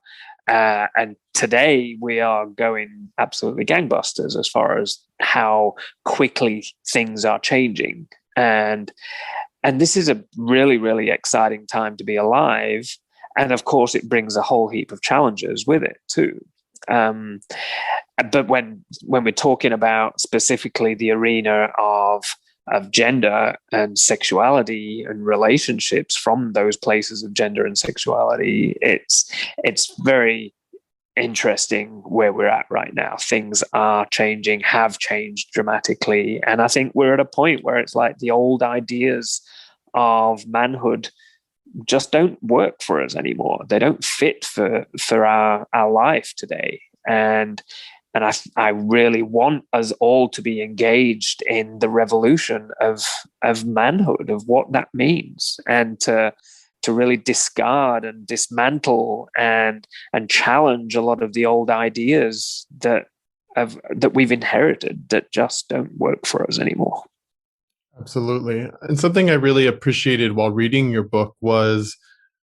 And today we are going absolutely gangbusters as far as how quickly things are changing. And this is a really, really exciting time to be alive. And of course, it brings a whole heap of challenges with it too. But when we're talking about specifically the arena of gender and sexuality and relationships from those places of gender and sexuality, it's very interesting where we're at right now. Things are changing, have changed dramatically. And I think we're at a point where it's like the old ideas of manhood just don't work for us anymore. They don't fit for our life today. And I really want us all to be engaged in the revolution of manhood, of what that means, and to really discard and dismantle and challenge a lot of the old ideas that we've inherited that just don't work for us anymore. Absolutely. And something I really appreciated while reading your book was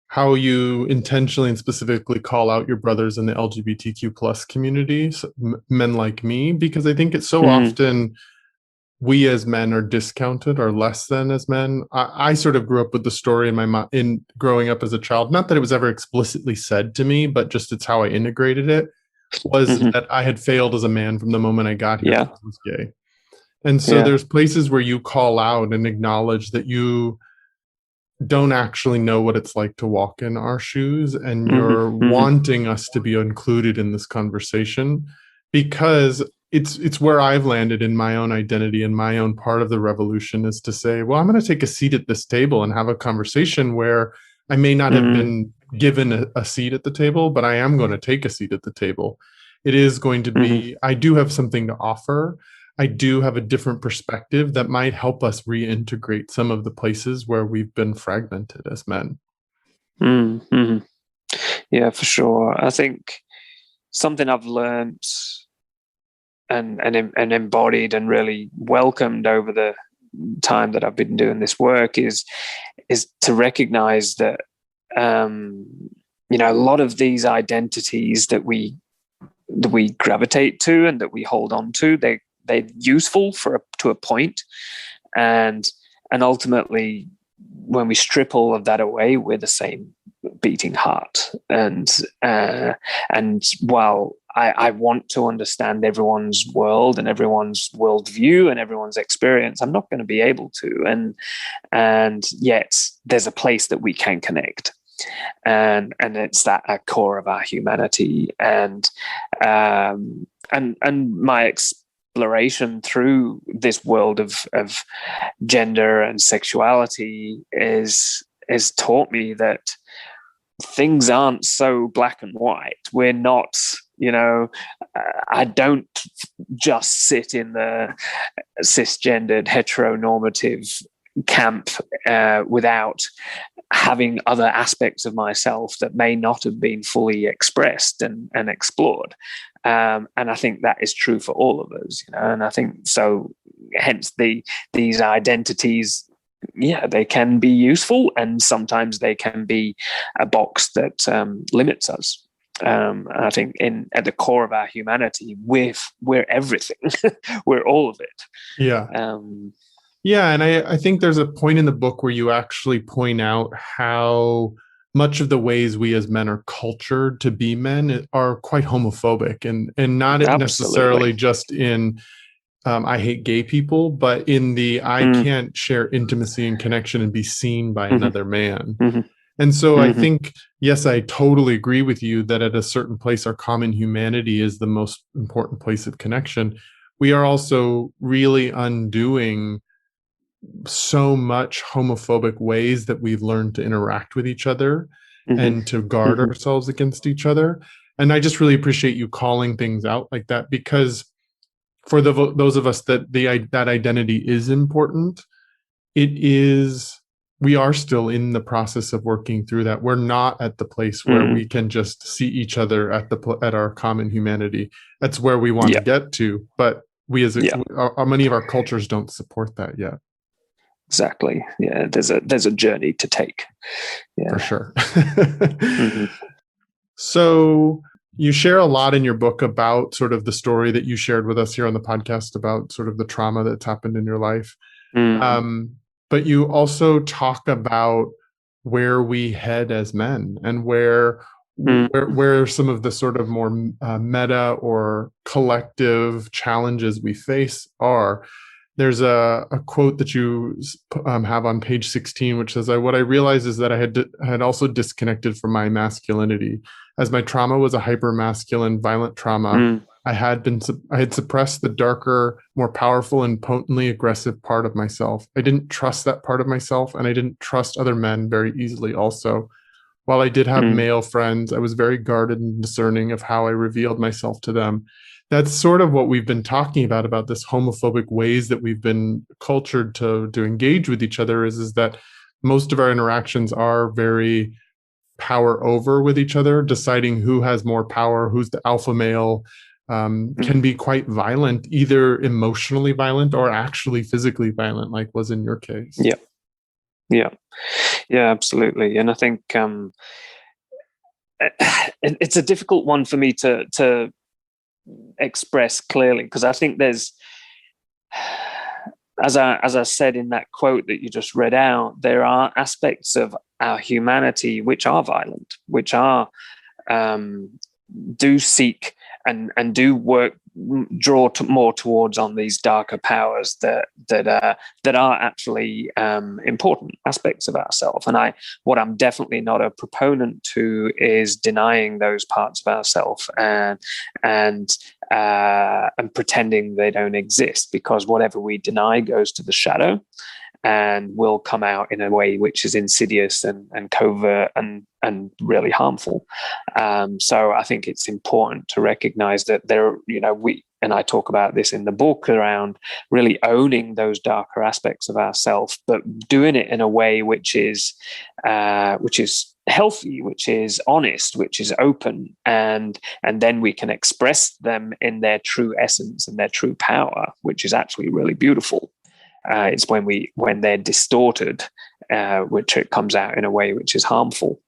how you intentionally and specifically call out your brothers in the LGBTQ plus community, so men like me, because I think it's so often we as men are discounted or less than as men. I sort of grew up with the story in my mind in growing up as a child. Not that it was ever explicitly said to me, but just it's how I integrated it, was that I had failed as a man from the moment I got here. Yeah. I was gay. And so there's places where you call out and acknowledge that you don't actually know what it's like to walk in our shoes, and you're wanting us to be included in this conversation, because it's where I've landed in my own identity, and my own part of the revolution is to say, well, I'm going to take a seat at this table and have a conversation where I may not have been given a seat at the table, but I am going to take a seat at the table. It is going to be, I do have something to offer. I do have a different perspective that might help us reintegrate some of the places where we've been fragmented as men. Yeah, for sure. I think something I've learned and embodied and really welcomed over the time that I've been doing this work is to recognize that a lot of these identities that we gravitate to and that we hold on to, they're useful to a point, and ultimately, when we strip all of that away, we're the same beating heart. And while I want to understand everyone's world and everyone's worldview and everyone's experience, I'm not going to be able to. And yet, there's a place that we can connect. And it's that at core of our humanity. And my exploration through this world of gender and sexuality is taught me that things aren't so black and white. We're not, I don't just sit in the cisgendered heteronormative camp without having other aspects of myself that may not have been fully expressed and explored. And I think that is true for all of us, and I think so. Hence, these identities, they can be useful, and sometimes they can be a box that limits us. I think at the core of our humanity, we're everything. We're all of it. Yeah. Yeah, and I think there's a point in the book where you actually point out how much of the ways we as men are cultured to be men are quite homophobic, and not necessarily just in I hate gay people, but in the I can't share intimacy and connection and be seen by another man. And so I think, yes, I totally agree with you that at a certain place, our common humanity is the most important place of connection. We are also really undoing so much homophobic ways that we've learned to interact with each other and to guard ourselves against each other. And I just really appreciate you calling things out like that, because for those of us that that identity is important, we are still in the process of working through that. We're not at the place where we can just see each other at our common humanity. That's where we want to get to, but we many of our cultures don't support that yet. Exactly. Yeah, there's a journey to take. Yeah, for sure. So you share a lot in your book about sort of the story that you shared with us here on the podcast about sort of the trauma that's happened in your life. But you also talk about where we head as men and where some of the sort of more meta or collective challenges we face are. There's a quote that you have on page 16, which says, what I realized is that I had also disconnected from my masculinity. As my trauma was a hyper-masculine, violent trauma, I had suppressed the darker, more powerful and potently aggressive part of myself. I didn't trust that part of myself, and I didn't trust other men very easily also. While I did have male friends, I was very guarded and discerning of how I revealed myself to them. That's sort of what we've been talking about this homophobic ways that we've been cultured to engage with each other is that most of our interactions are very power over with each other, deciding who has more power, who's the alpha male, can be quite violent, either emotionally violent or actually physically violent, like was in your case. Yeah, absolutely. And I think it's a difficult one for me to express clearly, because I think there's, as I said in that quote that you just read out, there are aspects of our humanity which are violent, which are do seek and do work, draw more towards on these darker powers that are actually important aspects of ourselves. And what I'm definitely not a proponent to is denying those parts of ourselves and pretending they don't exist, because whatever we deny goes to the shadow and will come out in a way which is insidious and covert and really harmful. So I think it's important to recognize that and I talk about this in the book around really owning those darker aspects of ourselves, but doing it in a way which is healthy, which is honest, which is open, and then we can express them in their true essence and their true power, which is actually really beautiful. It's when they're distorted, which it comes out in a way which is harmful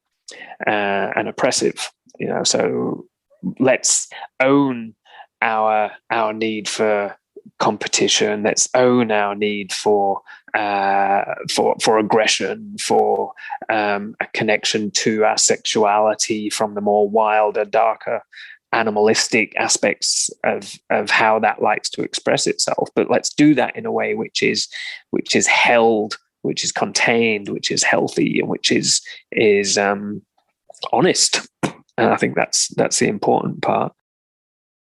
and oppressive. So let's own our need for competition. Let's own our need for aggression, for a connection to our sexuality from the more wilder, darker, animalistic aspects of how that likes to express itself. But let's do that in a way which is held, which is contained, which is healthy, and which is honest. And I think that's the important part.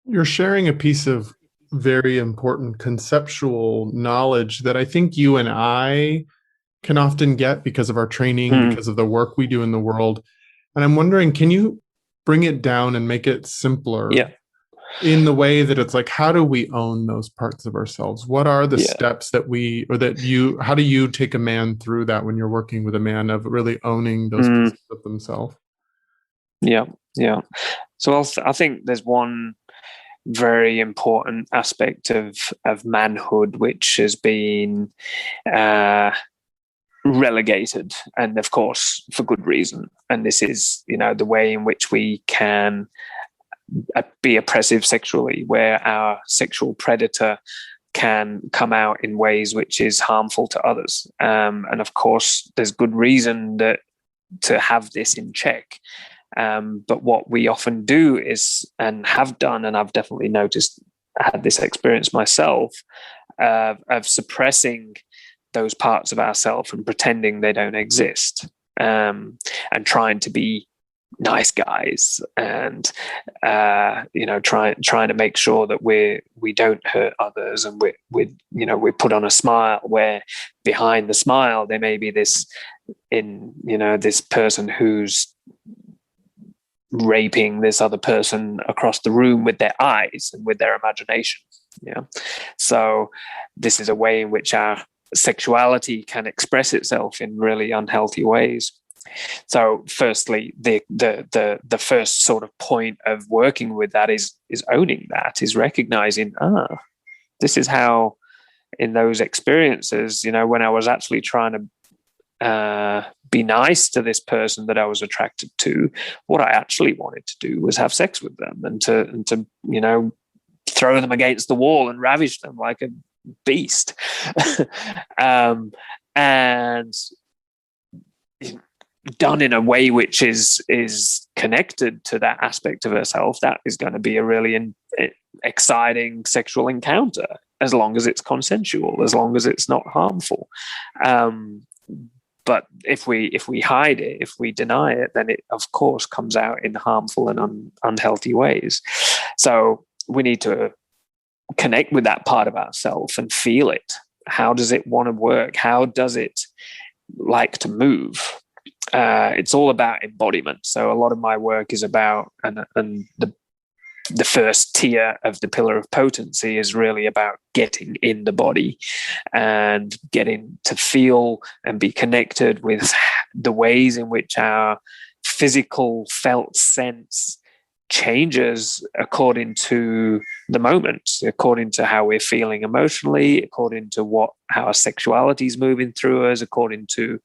You're sharing a piece of very important conceptual knowledge that I think you and I can often get because of our training, because of the work we do in the world. And I'm wondering, can you bring it down and make it simpler Yeah. in the way that it's like, how do we own those parts of ourselves? What are the Yeah. steps that we, or that you, how do you take a man through that when you're working with a man, of really owning those Mm, pieces of themselves? yeah. Yeah. So I think there's one very important aspect of manhood which has been uh, relegated, and of course for good reason. And this is, the way in which we can be oppressive sexually, where our sexual predator can come out in ways which is harmful to others. And of course, there's good reason to have this in check. But what we often do is, and have done, and I've definitely noticed, had this experience myself, of suppressing those parts of ourselves and pretending they don't exist, and trying to be nice guys, and trying to make sure that we don't hurt others, and we put on a smile where behind the smile there may be this this person who's raping this other person across the room with their eyes and with their imagination. Yeah. So this is a way in which our sexuality can express itself in really unhealthy ways. So firstly, the first sort of point of working with that is owning that, is recognizing, this is how, in those experiences, when I was actually trying to be nice to this person that I was attracted to, what I actually wanted to do was have sex with them, and to throw them against the wall and ravish them like a beast. And done in a way which is connected to that aspect of herself, that is going to be a really exciting sexual encounter, as long as it's consensual, as long as it's not harmful. But if we hide it, if we deny it, then it of course comes out in harmful and unhealthy ways. So we need to connect with that part of ourselves and feel it. How does it want to work? How does it like to move? It's all about embodiment. So a lot of my work is about, and the first tier of the pillar of potency is really about getting in the body and getting to feel and be connected with the ways in which our physical felt sense changes according to the moment, according to how we're feeling emotionally, according to how our sexuality is moving through us, according to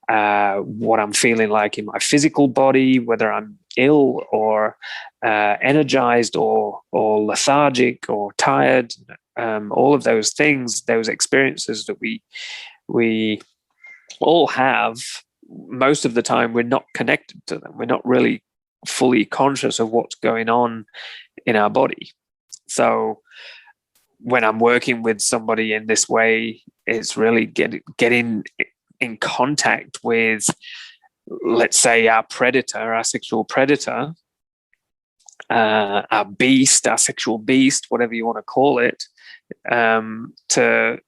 what I'm feeling like in my physical body, whether I'm ill or energized or lethargic or tired. All of those things, those experiences that we all have, most of the time we're not connected to them. We're not really fully conscious of what's going on in our body. So when I'm working with somebody in this way, it's really getting in contact with, let's say, our predator, our sexual predator, our beast, our sexual beast, whatever you want to call it, to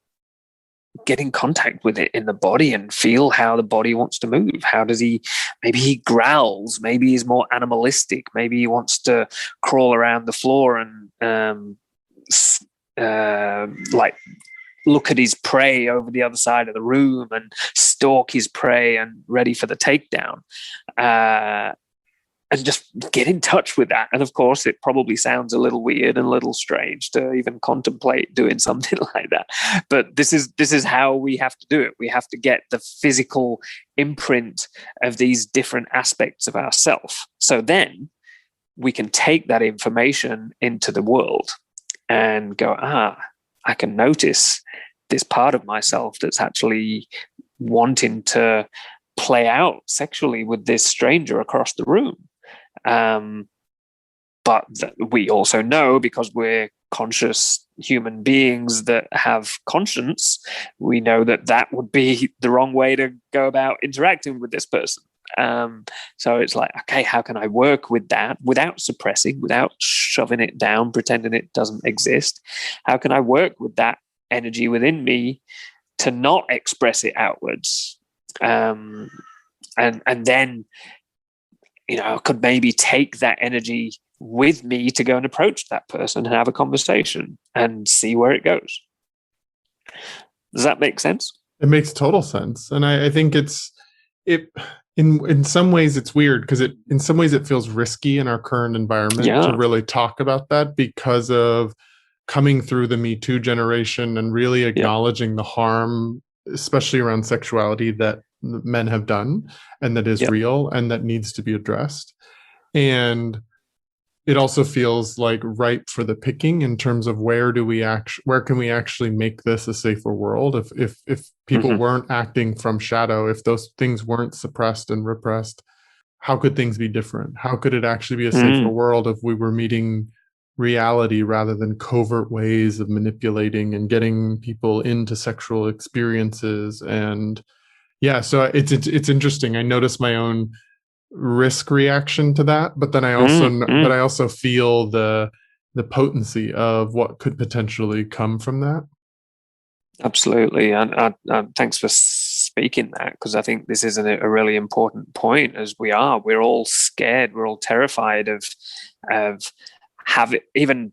get in contact with it in the body and feel how the body wants to move. How does maybe he growls, maybe he's more animalistic, maybe he wants to crawl around the floor and like look at his prey over the other side of the room and stalk his prey and ready for the takedown. And just get in touch with that. And of course, it probably sounds a little weird and a little strange to even contemplate doing something like that. But this is how we have to do it. We have to get the physical imprint of these different aspects of ourself. So then we can take that information into the world and go, I can notice this part of myself that's actually wanting to play out sexually with this stranger across the room. But we also know, because we're conscious human beings that have conscience, we know that would be the wrong way to go about interacting with this person. So it's like, okay, how can I work with that without suppressing, without shoving it down, pretending it doesn't exist? How can I work with that energy within me to not express it outwards? And then I could maybe take that energy with me to go and approach that person and have a conversation and see where it goes. Does that make sense? It makes total sense. And I think in some ways it's weird because in some ways it feels risky in our current environment to really talk about that because of coming through the Me Too generation and really acknowledging the harm, especially around sexuality, that men have done and that is real and that needs to be addressed. And it also feels like ripe for the picking in terms of where can we actually make this a safer world if people weren't acting from shadow, if those things weren't suppressed and repressed, how could things be different? How could it actually be a safer world if we were meeting reality rather than covert ways of manipulating and getting people into sexual experiences? And so it's interesting. I notice my own risk reaction to that, but then I also feel the potency of what could potentially come from that. Absolutely, and thanks for speaking that, because I think this is a really important point. As we're all scared, we're all terrified of having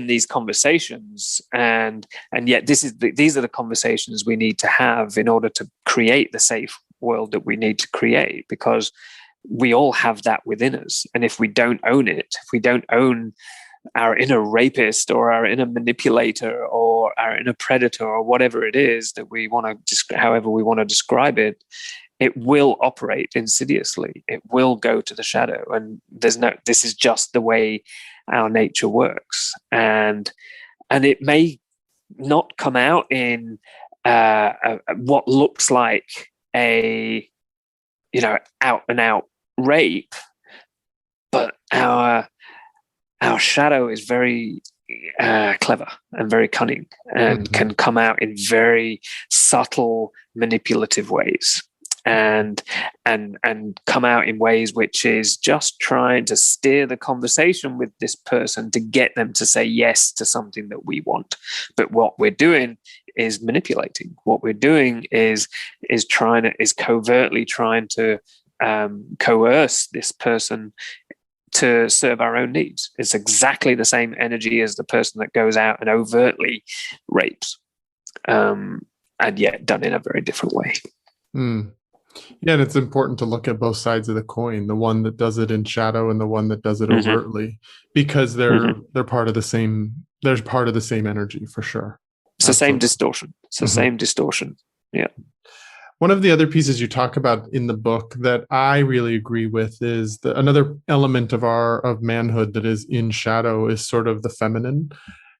these conversations, and yet these are the conversations we need to have in order to create the safe world that we need to create, because we all have that within us. And if we don't own it, if we don't own our inner rapist or our inner manipulator or our inner predator or whatever it is that we want to, however we want to describe it, it will operate insidiously. It will go to the shadow. And this is just the way our nature works. And it may not come out in what looks like a out and out rape, but our shadow is very clever and very cunning and can come out in very subtle manipulative ways and come out in ways which is just trying to steer the conversation with this person to get them to say yes to something that we want. But what we're doing is manipulating. What we're doing is covertly trying to coerce this person to serve our own needs. It's exactly the same energy as the person that goes out and overtly rapes, and yet done in a very different way. Yeah, and it's important to look at both sides of the coin, the one that does it in shadow and the one that does it overtly, because they're part of the same. There's part of the same energy for sure. It's the same distortion. It's the same distortion. Yeah. One of the other pieces you talk about in the book that I really agree with is another element of manhood that is in shadow is sort of the feminine.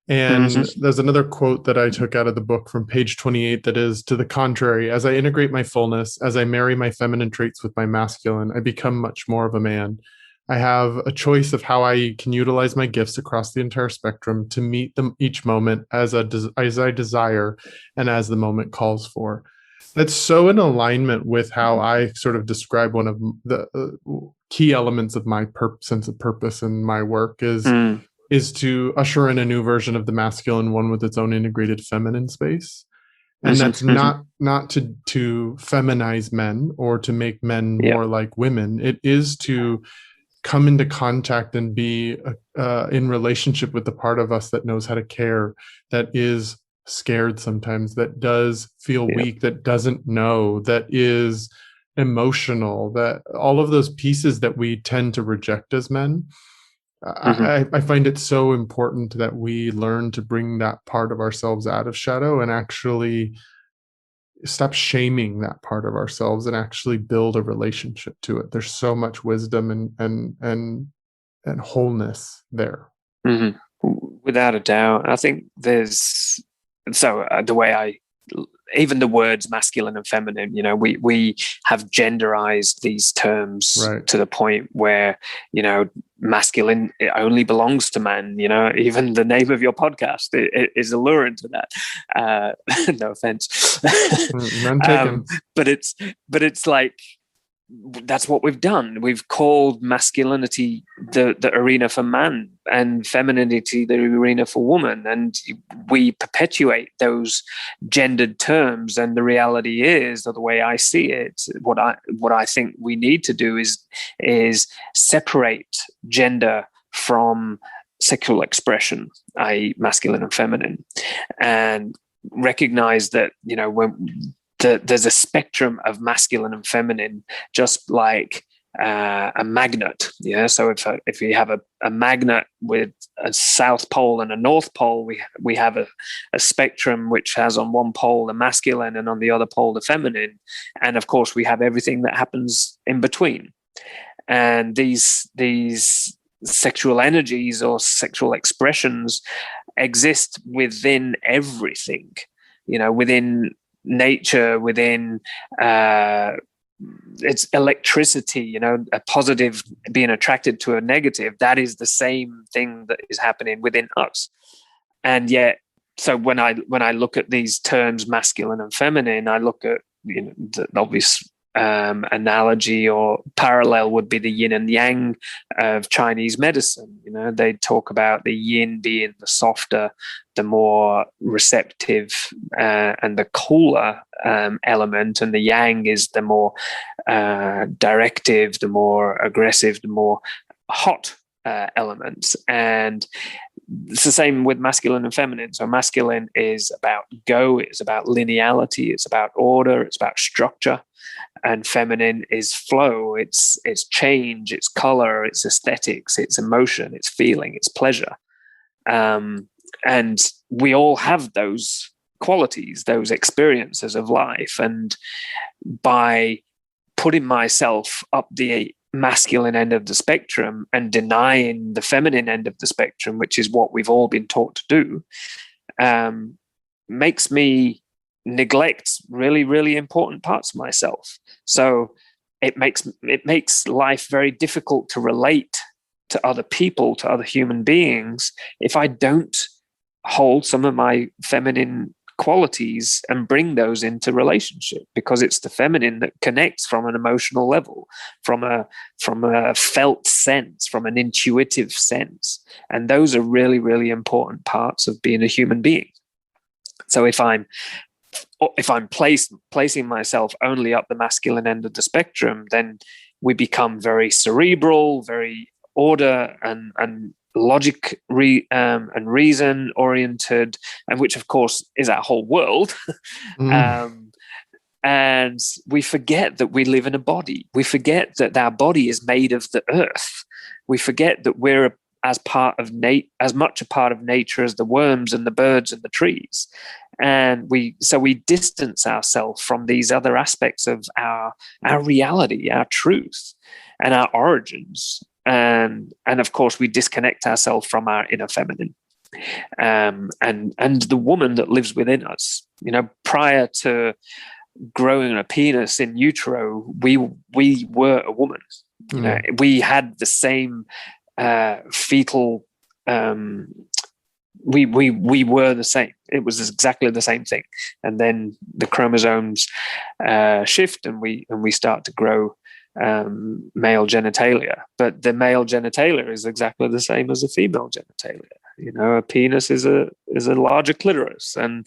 And there's another quote that I took out of the book from page 28 that is, to the contrary, as I integrate my fullness, as I marry my feminine traits with my masculine, I become much more of a man. I have a choice of how I can utilize my gifts across the entire spectrum to meet them each moment as I desire and as the moment calls for. That's so in alignment with how I sort of describe one of the key elements of my sense of purpose in my work is to usher in a new version of the masculine, one with its own integrated feminine space. And that's not to feminize men or to make men more like women. It is to come into contact and be in relationship with the part of us that knows how to care, that is scared sometimes, that does feel weak, that doesn't know, that is emotional, that all of those pieces that we tend to reject as men. I find it so important that we learn to bring that part of ourselves out of shadow and actually stop shaming that part of ourselves and actually build a relationship to it. There's so much wisdom and wholeness there. Without a doubt. I think there's the way even the words masculine and feminine, we have genderized these terms to the point where, masculine, it only belongs to man. Even the name of your podcast is alluring to that. No offense. None taken. But it's like, that's what we've done. We've called masculinity the arena for man, and femininity the arena for woman, and we perpetuate those gendered terms. And the reality is, or the way I see it, what I think we need to do is separate gender from sexual expression, i.e., masculine and feminine, and recognize that, when there's a spectrum of masculine and feminine, just like a magnet. Yeah. So if you have a magnet with a south pole and a north pole, we have a spectrum which has on one pole the masculine and on the other pole the feminine, and of course we have everything that happens in between. And these sexual energies or sexual expressions exist within everything, within nature, within it's electricity, a positive being attracted to a negative. That is the same thing that is happening within us. And yet, so when I look at these terms, masculine and feminine, I look at the obvious analogy or parallel would be the yin and yang of Chinese medicine. They talk about the yin being the softer, the more receptive, and the cooler element, and the yang is the more directive, the more aggressive, the more hot elements. And it's the same with masculine and feminine. So masculine is about go, it's about lineality, it's about order, it's about structure. And feminine is flow, it's change, it's color, it's aesthetics, it's emotion, it's feeling, it's pleasure. And we all have those qualities, those experiences of life. And by putting myself up the masculine end of the spectrum and denying the feminine end of the spectrum, which is what we've all been taught to do, makes me neglect really, really important parts of myself. So it makes life very difficult to relate to other people, to other human beings, if I don't hold some of my feminine qualities and bring those into relationship, because it's the feminine that connects from an emotional level, from a felt sense, from an intuitive sense. And those are really, really important parts of being a human being. So if I'm placing myself only up the masculine end of the spectrum, then we become very cerebral, very order and logic and reason oriented, and which of course is our whole world. And we forget that we live in a body. We forget that our body is made of the earth. We forget that we're as much a part of nature as the worms and the birds and the trees. And we distance ourselves from these other aspects of our reality, our truth, and our origins. And of course, we disconnect ourselves from our inner feminine, and the woman that lives within us. Prior to growing a penis in utero, we were a woman. We had the same fetal. We were the same. It was exactly the same thing. And then the chromosomes shift, and we start to grow male genitalia. But the male genitalia is exactly the same as a female genitalia. A penis is a larger clitoris, and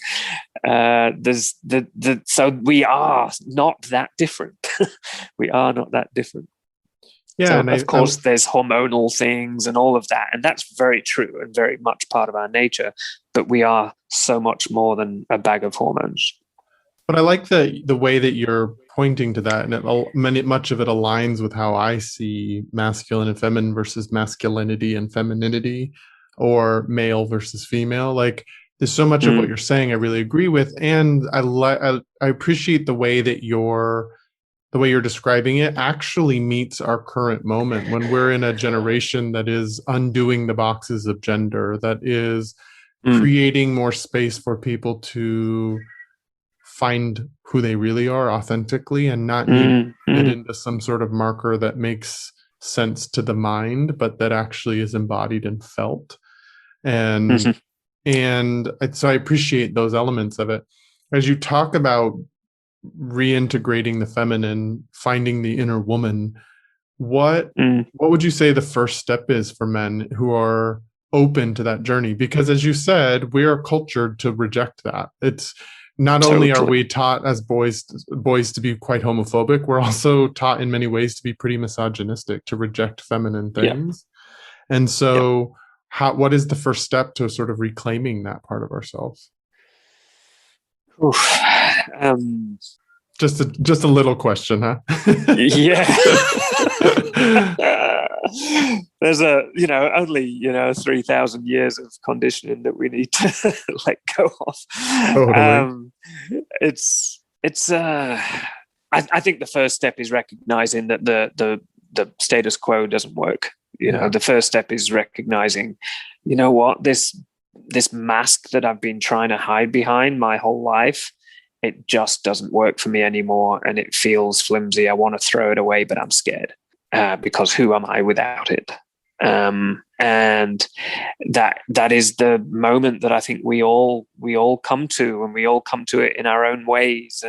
there's so we are not that different. We are not that different. Yeah, so and of course, there's hormonal things and all of that, and that's very true and very much part of our nature. But we are so much more than a bag of hormones. But I like the way that you're pointing to that, and much of it aligns with how I see masculine and feminine versus masculinity and femininity, or male versus female. Like, there's so much of what you're saying I really agree with, and I appreciate the way that you're describing it actually meets our current moment, when we're in a generation that is undoing the boxes of gender, that is creating more space for people to find who they really are authentically, and not need to get into some sort of marker that makes sense to the mind, but that actually is embodied and felt. And so I appreciate those elements of it. As you talk about reintegrating the feminine, finding the inner woman, what would you say the first step is for men who are open to that journey? Because as you said, we are cultured to reject that. It's not only are we taught as boys to be quite homophobic, we're also taught in many ways to be pretty misogynistic, to reject feminine things. Yeah. And so what is the first step to sort of reclaiming that part of ourselves? Just a little question, huh? Yeah. There's only 3,000 years of conditioning that we need to let go of. Totally. I think the first step is recognizing that the status quo doesn't work. The first step is recognizing, what, this mask that I've been trying to hide behind my whole life, it just doesn't work for me anymore, and it feels flimsy. I want to throw it away, but I'm scared because who am I without it? And that is the moment that I think we all come to, and we all come to it in our own ways.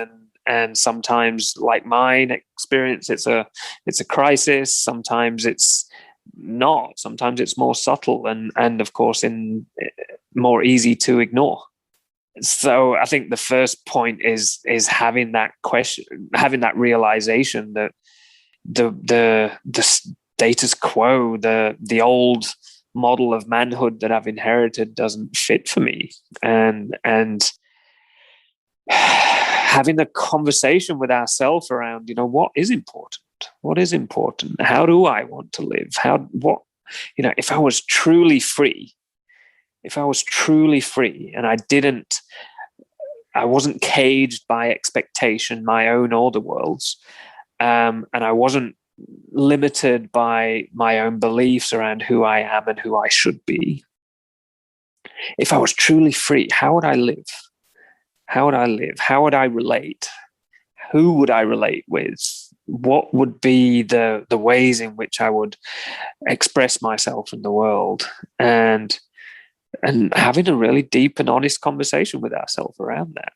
And sometimes, like mine experience, it's a crisis. Sometimes it's not. Sometimes it's more subtle and of course more easy to ignore. So I think the first point is having that question, having that realization that the status quo, the old model of manhood that I've inherited doesn't fit for me, and having a conversation with ourselves around, what is important, how do I want to live, if I was truly free. If I was truly free and I wasn't caged by expectation, my own or the world's, and I wasn't limited by my own beliefs around who I am and who I should be. If I was truly free, how would I live? How would I relate? Who would I relate with? What would be the ways in which I would express myself in the world? And having a really deep and honest conversation with ourselves around that.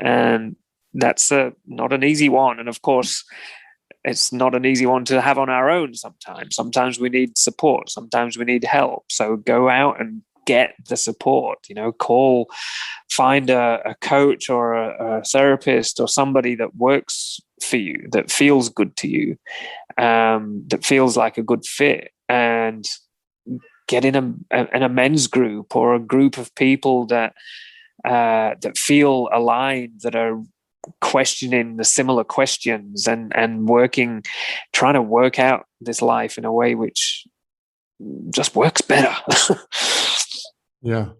And that's not an easy one. And of course, it's not an easy one to have on our own sometimes. Sometimes we need support. Sometimes we need help. So go out and get the support, find a coach or a therapist or somebody that works for you, that feels good to you, that feels like a good fit, and get in a men's group or a group of people that feel aligned, that are questioning the similar questions and trying to work out this life in a way which just works better. Yeah.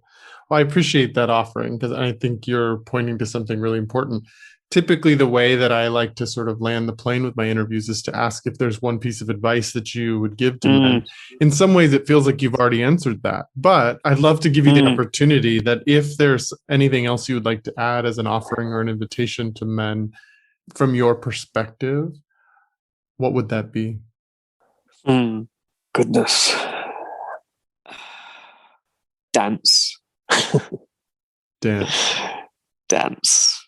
Well, I appreciate that offering, because I think you're pointing to something really important. Typically, the way that I like to sort of land the plane with my interviews is to ask if there's one piece of advice that you would give to men. In some ways, it feels like you've already answered that, but I'd love to give you the opportunity that if there's anything else you would like to add as an offering or an invitation to men from your perspective, what would that be? Goodness. Dance. Dance.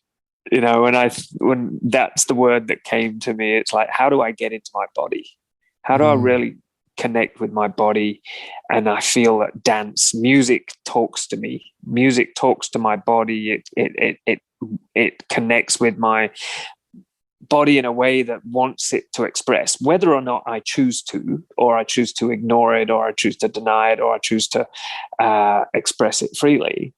When that's the word that came to me, it's like, how do I get into my body? How do I really connect with my body? And I feel that music talks to me. Music talks to my body. It connects with my body in a way that wants it to express, whether or not I choose to, or I choose to ignore it, or I choose to deny it, or I choose to express it freely.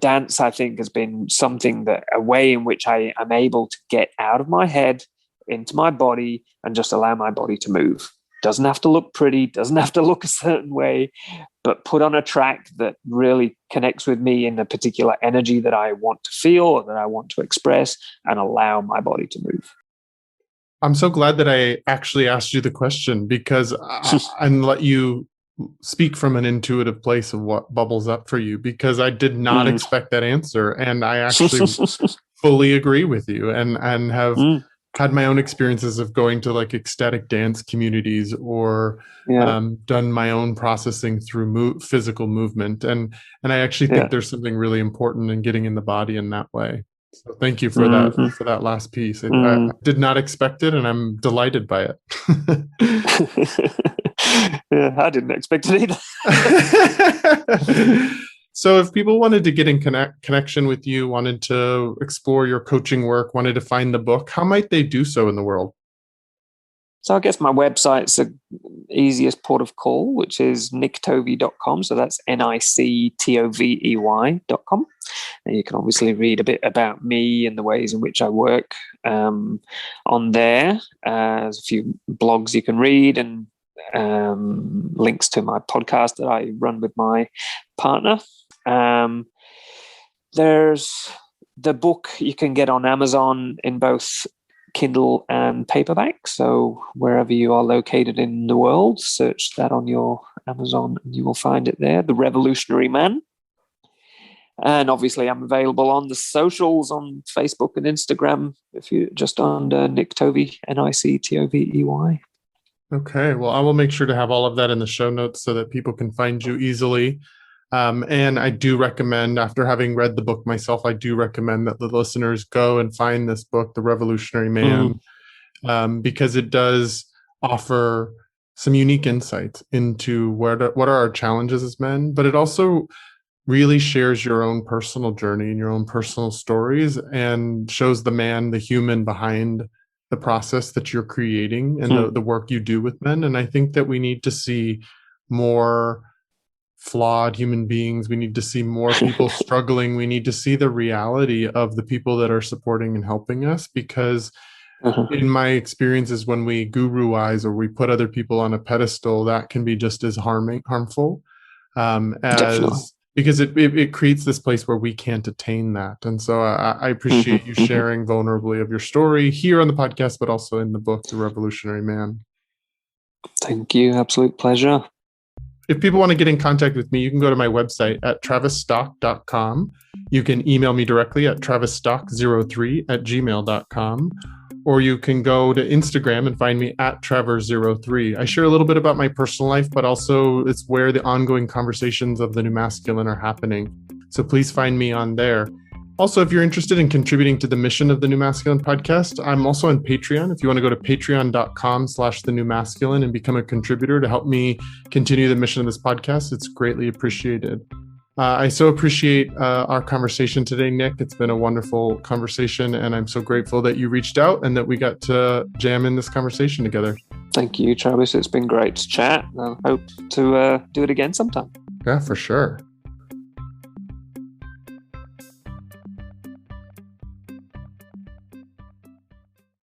Dance, I think, has been something a way in which I am able to get out of my head into my body and just allow my body to move. Doesn't have to look pretty, doesn't have to look a certain way, but put on a track that really connects with me in the particular energy that I want to feel or that I want to express, and allow my body to move. I'm so glad that I actually asked you the question, because and let you speak from an intuitive place of what bubbles up for you, because I did not expect that answer. And I actually fully agree with you and have had my own experiences of going to like ecstatic dance communities or done my own processing through physical movement. And I actually think there's something really important in getting in the body in that way. So thank you for that last piece. I did not expect it, and I'm delighted by it. Yeah, I didn't expect it either. So if people wanted to get in connection with you, wanted to explore your coaching work, wanted to find the book, how might they do so in the world? So I guess my website's the easiest port of call, which is nictovey.com. So that's NICTOVEY.com. And you can obviously read a bit about me and the ways in which I work on there. There's a few blogs you can read and links to my podcast that I run with my partner. There's the book you can get on Amazon in both Kindle and paperback. So wherever you are located in the world, search that on your Amazon and you will find it there. The Revolutionary Man. And obviously I'm available on the socials on Facebook and Instagram if you just under Nic Tovey, NICTOVEY. Okay, well, I will make sure to have all of that in the show notes so that people can find you easily. And I do recommend, after having read the book myself, I do recommend that the listeners go and find this book, The Revolutionary Man, because it does offer some unique insights into what are our challenges as men, but it also really shares your own personal journey and your own personal stories and shows the man, the human behind the process that you're creating and the work you do with men. And I think that we need to see more flawed human beings. We need to see more people struggling. We need to see the reality of the people that are supporting and helping us, because in my experiences, when we guru-ize or we put other people on a pedestal, that can be just as harmful because it creates this place where we can't attain that. And so I appreciate you sharing vulnerably of your story here on the podcast, but also in the book, The Revolutionary Man. Thank you. Absolute pleasure. If people want to get in contact with me, you can go to my website at travisstock.com. You can email me directly at travisstock03@gmail.com. Or you can go to Instagram and find me at Trevor03. I share a little bit about my personal life, but also it's where the ongoing conversations of the new masculine are happening. So please find me on there. Also, if you're interested in contributing to the mission of the New Masculine podcast, I'm also on Patreon. If you want to go to patreon.com/the New Masculine and become a contributor to help me continue the mission of this podcast, it's greatly appreciated. I so appreciate our conversation today, Nic. It's been a wonderful conversation, and I'm so grateful that you reached out and that we got to jam in this conversation together. Thank you, Travis. It's been great to chat. I hope to do it again sometime. Yeah, for sure.